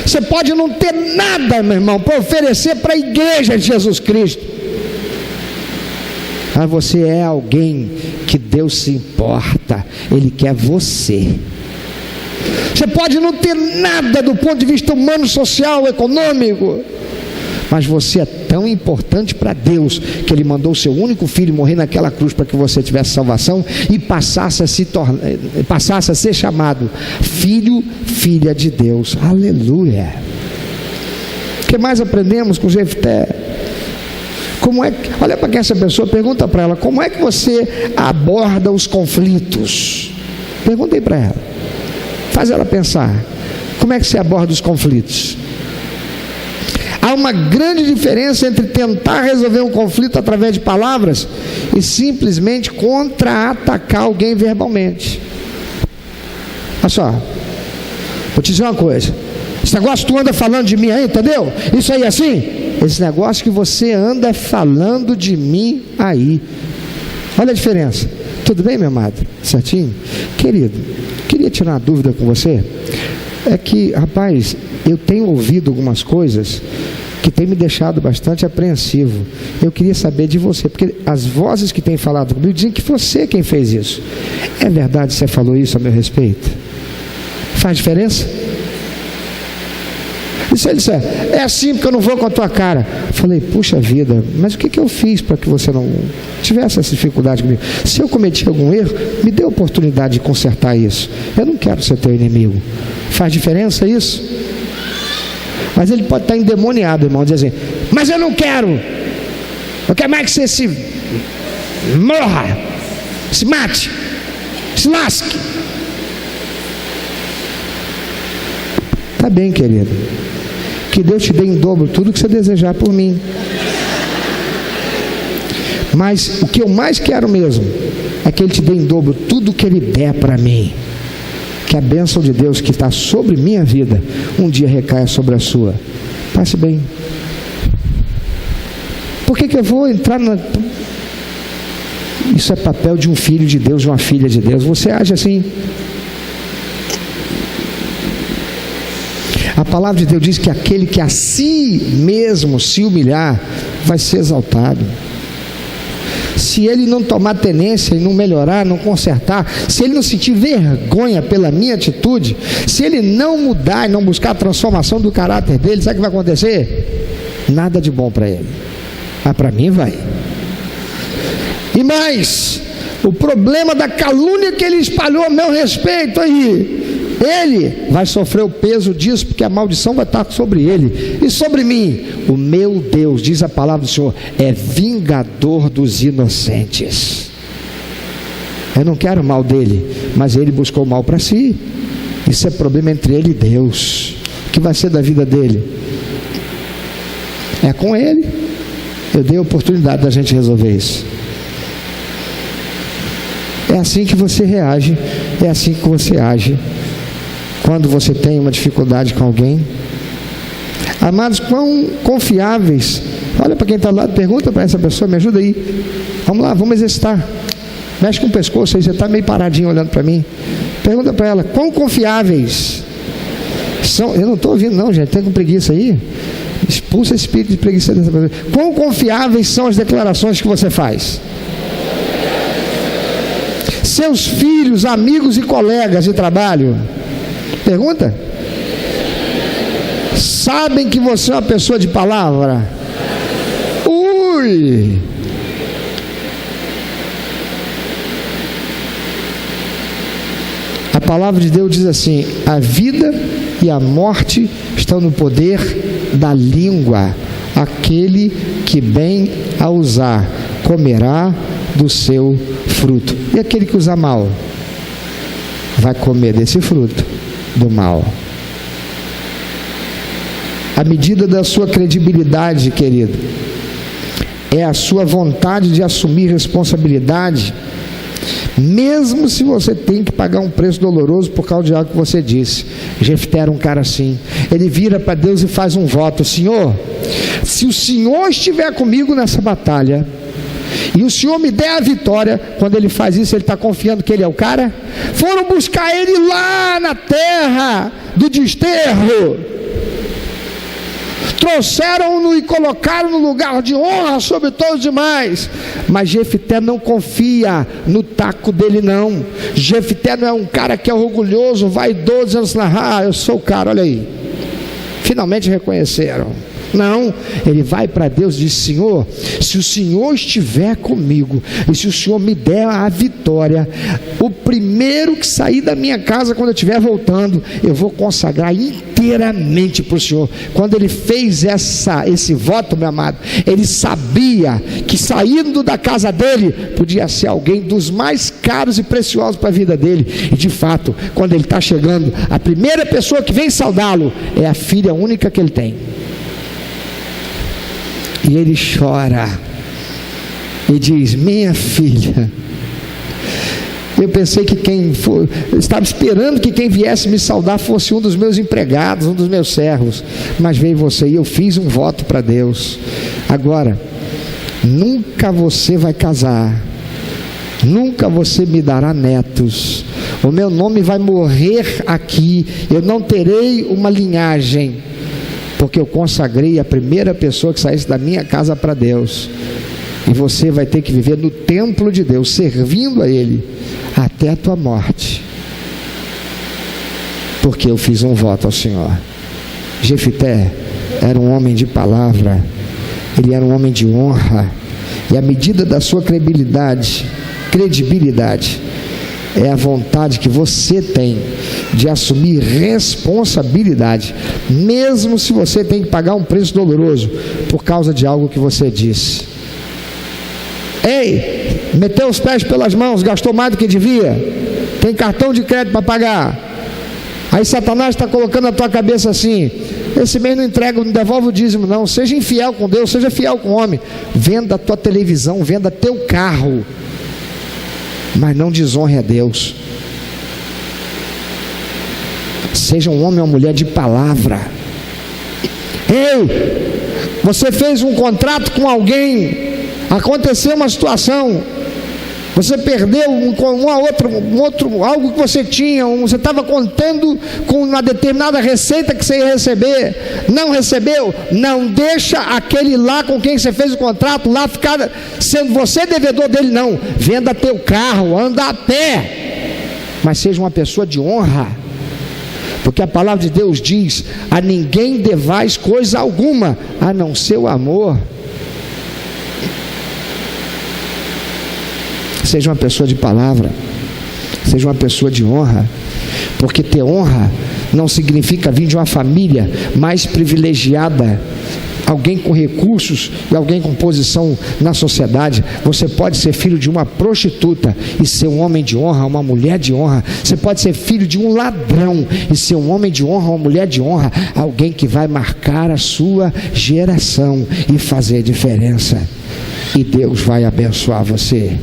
Speaker 2: Você pode não ter nada, meu irmão, para oferecer para a igreja de Jesus Cristo, mas você é alguém que Deus se importa. Ele quer você. Você pode não ter nada do ponto de vista humano, social, econômico, mas você é tão importante para Deus que Ele mandou o seu único filho morrer naquela cruz para que você tivesse salvação e passasse a ser chamado filho, filha de Deus. Aleluia. O que mais aprendemos com Jefté? Olha para essa pessoa, pergunta para ela: como é que você aborda os conflitos? Pergunta aí para ela, faz ela pensar. Como é que você aborda os conflitos? Há uma grande diferença entre tentar resolver um conflito através de palavras e simplesmente contra-atacar alguém verbalmente. Olha só, vou te dizer uma coisa: esse negócio tu anda falando de mim aí, entendeu? Isso aí assim, esse negócio que você anda falando de mim aí. Olha a diferença. Tudo bem, meu amado? Certinho? Querido, queria tirar uma dúvida com você. É que, rapaz, eu tenho ouvido algumas coisas que tem me deixado bastante apreensivo. Eu queria saber de você, porque as vozes que têm falado comigo dizem que você quem fez isso. É verdade que você falou isso a meu respeito? Faz diferença? E se ele disser: é assim porque eu não vou com a tua cara? Eu falei: puxa vida, mas o que eu fiz para que você não tivesse essa dificuldade comigo? Se eu cometi algum erro, me dê a oportunidade de consertar isso. Eu não quero ser teu inimigo. Faz diferença isso? Mas ele pode estar endemoniado, irmão, dizer assim: mas eu não quero mais que você se morra, se mate, se lasque. Tá bem, querido, que Deus te dê em dobro tudo que você desejar por mim. Mas o que eu mais quero mesmo é que Ele te dê em dobro tudo que Ele der para mim. Que a bênção de Deus que está sobre minha vida um dia recaia sobre a sua. Passe bem. Por que eu vou entrar na... Isso é papel de um filho de Deus, de uma filha de Deus. Você age assim. A palavra de Deus diz que aquele que a si mesmo se humilhar vai ser exaltado. Se ele não tomar tenência e não melhorar, não consertar, se ele não sentir vergonha pela minha atitude, se ele não mudar e não buscar a transformação do caráter dele, sabe o que vai acontecer? Nada de bom para ele. Mas para mim vai. E mais, o problema da calúnia que ele espalhou a meu respeito aí, ele vai sofrer o peso disso, porque a maldição vai estar sobre ele e sobre mim. O meu Deus, diz a palavra do Senhor, é vingador dos inocentes. Eu não quero o mal dele, mas ele buscou o mal para si. Isso é problema entre ele e Deus. O que vai ser da vida dele? É com ele. Eu dei a oportunidade da gente resolver isso. É assim que você reage, é assim que você age quando você tem uma dificuldade com alguém. Amados, quão confiáveis. Olha para quem está lá, pergunta para essa pessoa: me ajuda aí, vamos lá, vamos exercitar. Mexe com o pescoço aí, você está meio paradinho olhando para mim. Pergunta para ela: quão confiáveis são? Eu não estou ouvindo não, gente, tem com preguiça aí. Expulsa esse espírito de preguiça dessa pessoa. Quão confiáveis são as declarações que você faz? Seus filhos, amigos e colegas de trabalho, pergunta, sabem que você é uma pessoa de palavra? Ui! A palavra de Deus diz assim: a vida e a morte estão no poder da língua. Aquele que bem a usar comerá do seu fruto, e aquele que usa mal vai comer desse fruto do mal. A medida da sua credibilidade, querido, é a sua vontade de assumir responsabilidade, mesmo se você tem que pagar um preço doloroso por causa de algo que você disse. Jefté era um cara assim. Ele vira para Deus e faz um voto: Senhor, se o Senhor estiver comigo nessa batalha e o Senhor me der a vitória. Quando ele faz isso, ele está confiando que ele é o cara. Foram buscar ele lá na terra do desterro, trouxeram-no e colocaram no lugar de honra sobre todos os demais. Mas Jefté não confia no taco dele, não. Jefté não é um cara que é orgulhoso, vaidoso, dizendo assim: ah, eu sou o cara, olha aí, finalmente reconheceram. Não, ele vai para Deus e diz: Senhor, se o Senhor estiver comigo, e se o Senhor me der a vitória, o primeiro que sair da minha casa, quando eu estiver voltando, eu vou consagrar inteiramente para o Senhor. Quando ele fez esse voto, meu amado, ele sabia que saindo da casa dele, podia ser alguém dos mais caros e preciosos para a vida dele. E de fato, quando ele está chegando, a primeira pessoa que vem saudá-lo é a filha única que ele tem. E ele chora e diz: minha filha. Eu pensei que eu estava esperando que quem viesse me saudar fosse um dos meus empregados, um dos meus servos, mas veio você e eu fiz um voto para Deus. Agora, nunca você vai casar, nunca você me dará netos, o meu nome vai morrer aqui, eu não terei uma linhagem, porque eu consagrei a primeira pessoa que saísse da minha casa para Deus. E você vai ter que viver no templo de Deus, servindo a Ele, até a tua morte, porque eu fiz um voto ao Senhor. Jefté era um homem de palavra, ele era um homem de honra, e a medida da sua credibilidade é a vontade que você tem de assumir responsabilidade, mesmo se você tem que pagar um preço doloroso por causa de algo que você disse. Ei, meteu os pés pelas mãos, gastou mais do que devia, tem cartão de crédito para pagar, aí Satanás está colocando na tua cabeça assim: esse mês não entrega, não devolve o dízimo não. Seja infiel com Deus, seja fiel com o homem, venda a tua televisão, venda teu carro, mas não desonre a Deus. Seja um homem ou uma mulher de palavra. Ei, você fez um contrato com alguém, aconteceu uma situação, você perdeu algo que você tinha, você estava contando com uma determinada receita que você ia receber, não recebeu, não deixa aquele lá com quem você fez o contrato lá ficar sendo você devedor dele, não. Venda teu carro, anda a pé, mas seja uma pessoa de honra, porque a palavra de Deus diz: a ninguém devais coisa alguma, a não ser o amor. Seja uma pessoa de palavra, seja uma pessoa de honra, porque ter honra não significa vir de uma família mais privilegiada, alguém com recursos e alguém com posição na sociedade. Você pode ser filho de uma prostituta e ser um homem de honra, uma mulher de honra. Você pode ser filho de um ladrão e ser um homem de honra, uma mulher de honra, alguém que vai marcar a sua geração e fazer diferença. E Deus vai abençoar você,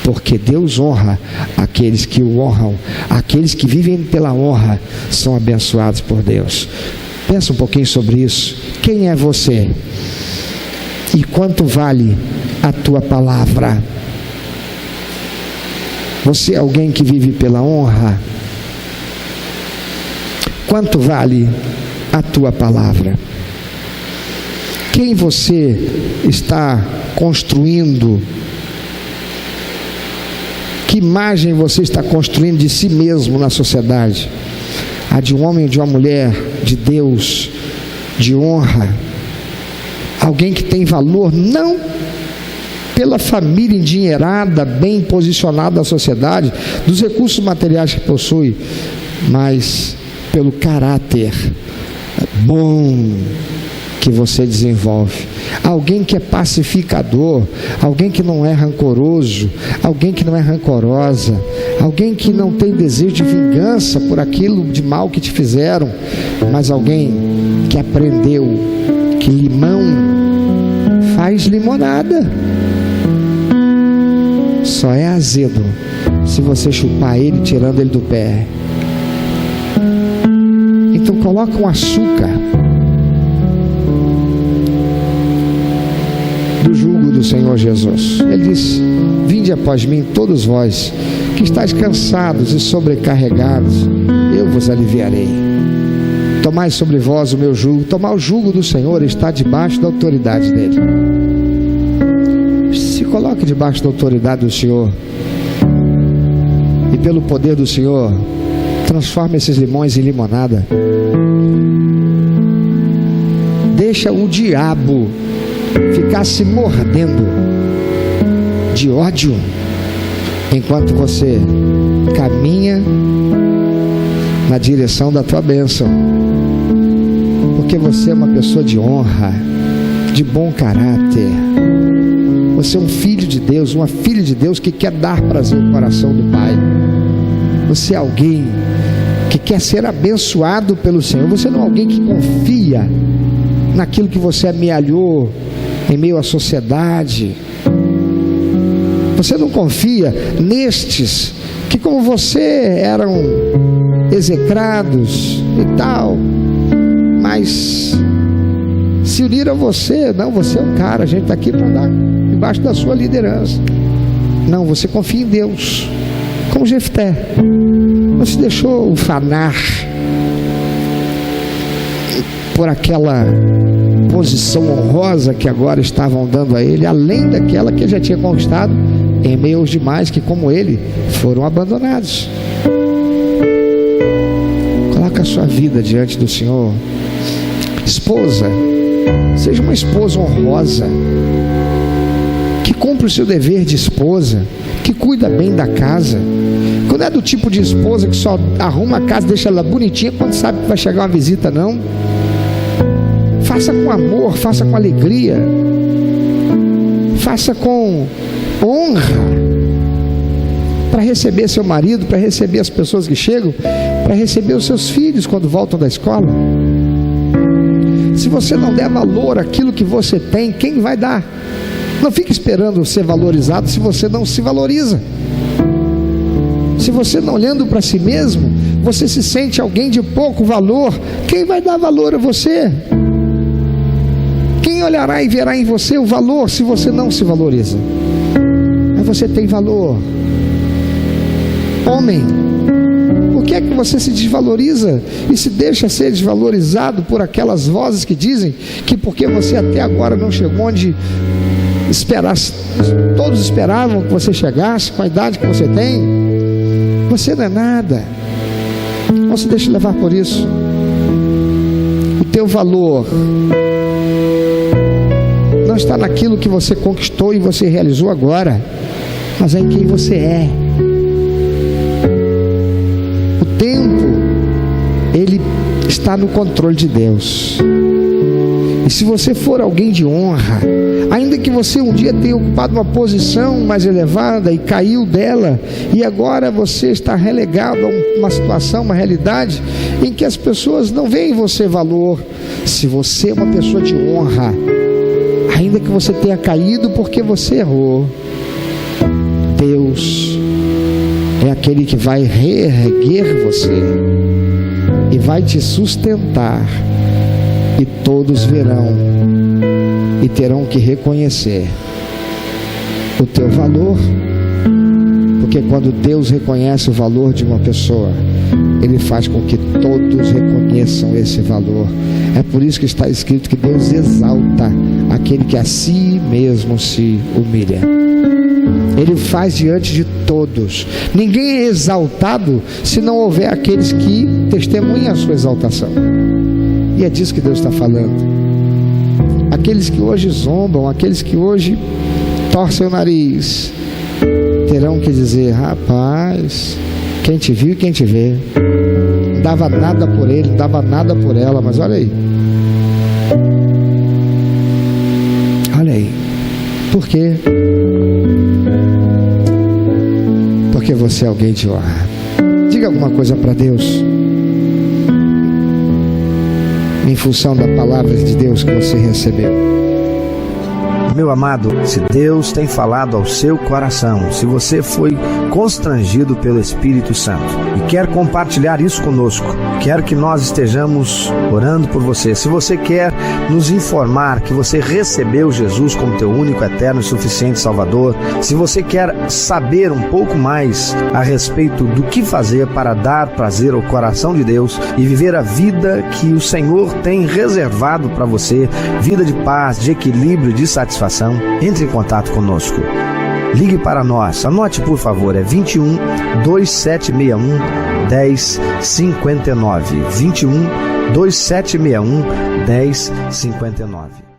Speaker 2: porque Deus honra aqueles que o honram. Aqueles que vivem pela honra são abençoados por Deus. Pensa um pouquinho sobre isso. Quem é você? E quanto vale a tua palavra? Você é alguém que vive pela honra? Quanto vale a tua palavra? Quem você está construindo? Que imagem você está construindo de si mesmo na sociedade? A de um homem ou de uma mulher de Deus, de honra, alguém que tem valor, não pela família endinheirada, bem posicionada na sociedade, dos recursos materiais que possui, mas pelo caráter bom que você desenvolve. Alguém que é pacificador, alguém que não é rancoroso, alguém que não é rancorosa, alguém que não tem desejo de vingança por aquilo de mal que te fizeram, mas alguém que aprendeu que limão faz limonada, só é azedo se você chupar ele tirando ele do pé. Então coloca um açúcar do jugo do Senhor Jesus. Ele diz: vinde após mim todos vós que estáis cansados e sobrecarregados, eu vos aliviarei. Tomai sobre vós o meu jugo. Tomar o jugo do Senhor está debaixo da autoridade dele. Se coloque debaixo da autoridade do Senhor, e pelo poder do Senhor, transforme esses limões em limonada. Deixa o diabo ficar se mordendo de ódio, enquanto você caminha na direção da tua bênção, porque você é uma pessoa de honra, de bom caráter. Você é um filho de Deus, uma filha de Deus que quer dar prazer ao coração do Pai. Você é alguém que quer ser abençoado pelo Senhor. Você não é alguém que confia naquilo que você amealhou em meio à sociedade. Você não confia nestes que, como você, eram execrados e tal, mas se uniram a você. Não, você é um cara, a gente está aqui para andar debaixo da sua liderança. Não, você confia em Deus, como Jefté. Não se deixou ufanar por aquela posição honrosa que agora estavam dando a ele, além daquela que ele já tinha conquistado em meio aos demais que, como ele, foram abandonados. Coloca a sua vida diante do Senhor. Esposa, seja uma esposa honrosa, que cumpre o seu dever de esposa, que cuida bem da casa. Quando é do tipo de esposa que só arruma a casa, deixa ela bonitinha quando sabe que vai chegar uma visita, não. Faça com amor, faça com alegria, faça com honra, para receber seu marido, para receber as pessoas que chegam, para receber os seus filhos quando voltam da escola. Se você não der valor àquilo que você tem, quem vai dar? Não fique esperando ser valorizado se você não se valoriza. Se você não olhando para si mesmo, você se sente alguém de pouco valor, quem vai dar valor a você? Quem olhará e verá em você o valor se você não se valoriza? Mas você tem valor. Homem, por que é que você se desvaloriza e se deixa ser desvalorizado por aquelas vozes que dizem que porque você até agora não chegou onde todos esperavam que você chegasse, com a idade que você tem, você não é nada? Não se deixe levar por isso. O teu valor não está naquilo que você conquistou e você realizou agora, mas é em quem você é. O tempo, ele está no controle de Deus. E se você for alguém de honra, ainda que você um dia tenha ocupado uma posição mais elevada e caiu dela, e agora você está relegado a uma situação, uma realidade em que as pessoas não veem em você valor. Se você é uma pessoa de honra, ainda que você tenha caído porque você errou, Deus é aquele que vai reerguer você e vai te sustentar, e todos verão e terão que reconhecer o teu valor, porque quando Deus reconhece o valor de uma pessoa, Ele faz com que todos reconheçam esse valor. É por isso que está escrito que Deus exalta aquele que a si mesmo se humilha. Ele faz diante de todos. Ninguém é exaltado se não houver aqueles que testemunham a sua exaltação. E é disso que Deus está falando. Aqueles que hoje zombam, aqueles que hoje torcem o nariz, terão que dizer: rapaz, quem te viu e quem te vê, não dava nada por ele, não dava nada por ela, mas olha aí. Olha aí. Por quê? Porque você é alguém de honra. Diga alguma coisa para Deus, em função da palavra de Deus que você recebeu. Meu amado, se Deus tem falado ao seu coração, se você foi constrangido pelo Espírito Santo e quer compartilhar isso conosco, quer que nós estejamos orando por você, se você quer nos informar que você recebeu Jesus como teu único, eterno e suficiente Salvador, se você quer saber um pouco mais a respeito do que fazer para dar prazer ao coração de Deus e viver a vida que o Senhor tem reservado para você, vida de paz, de equilíbrio e de satisfação, entre em contato conosco. Ligue para nós, anote por favor, é 21 2761 1059, 21 2761 1059.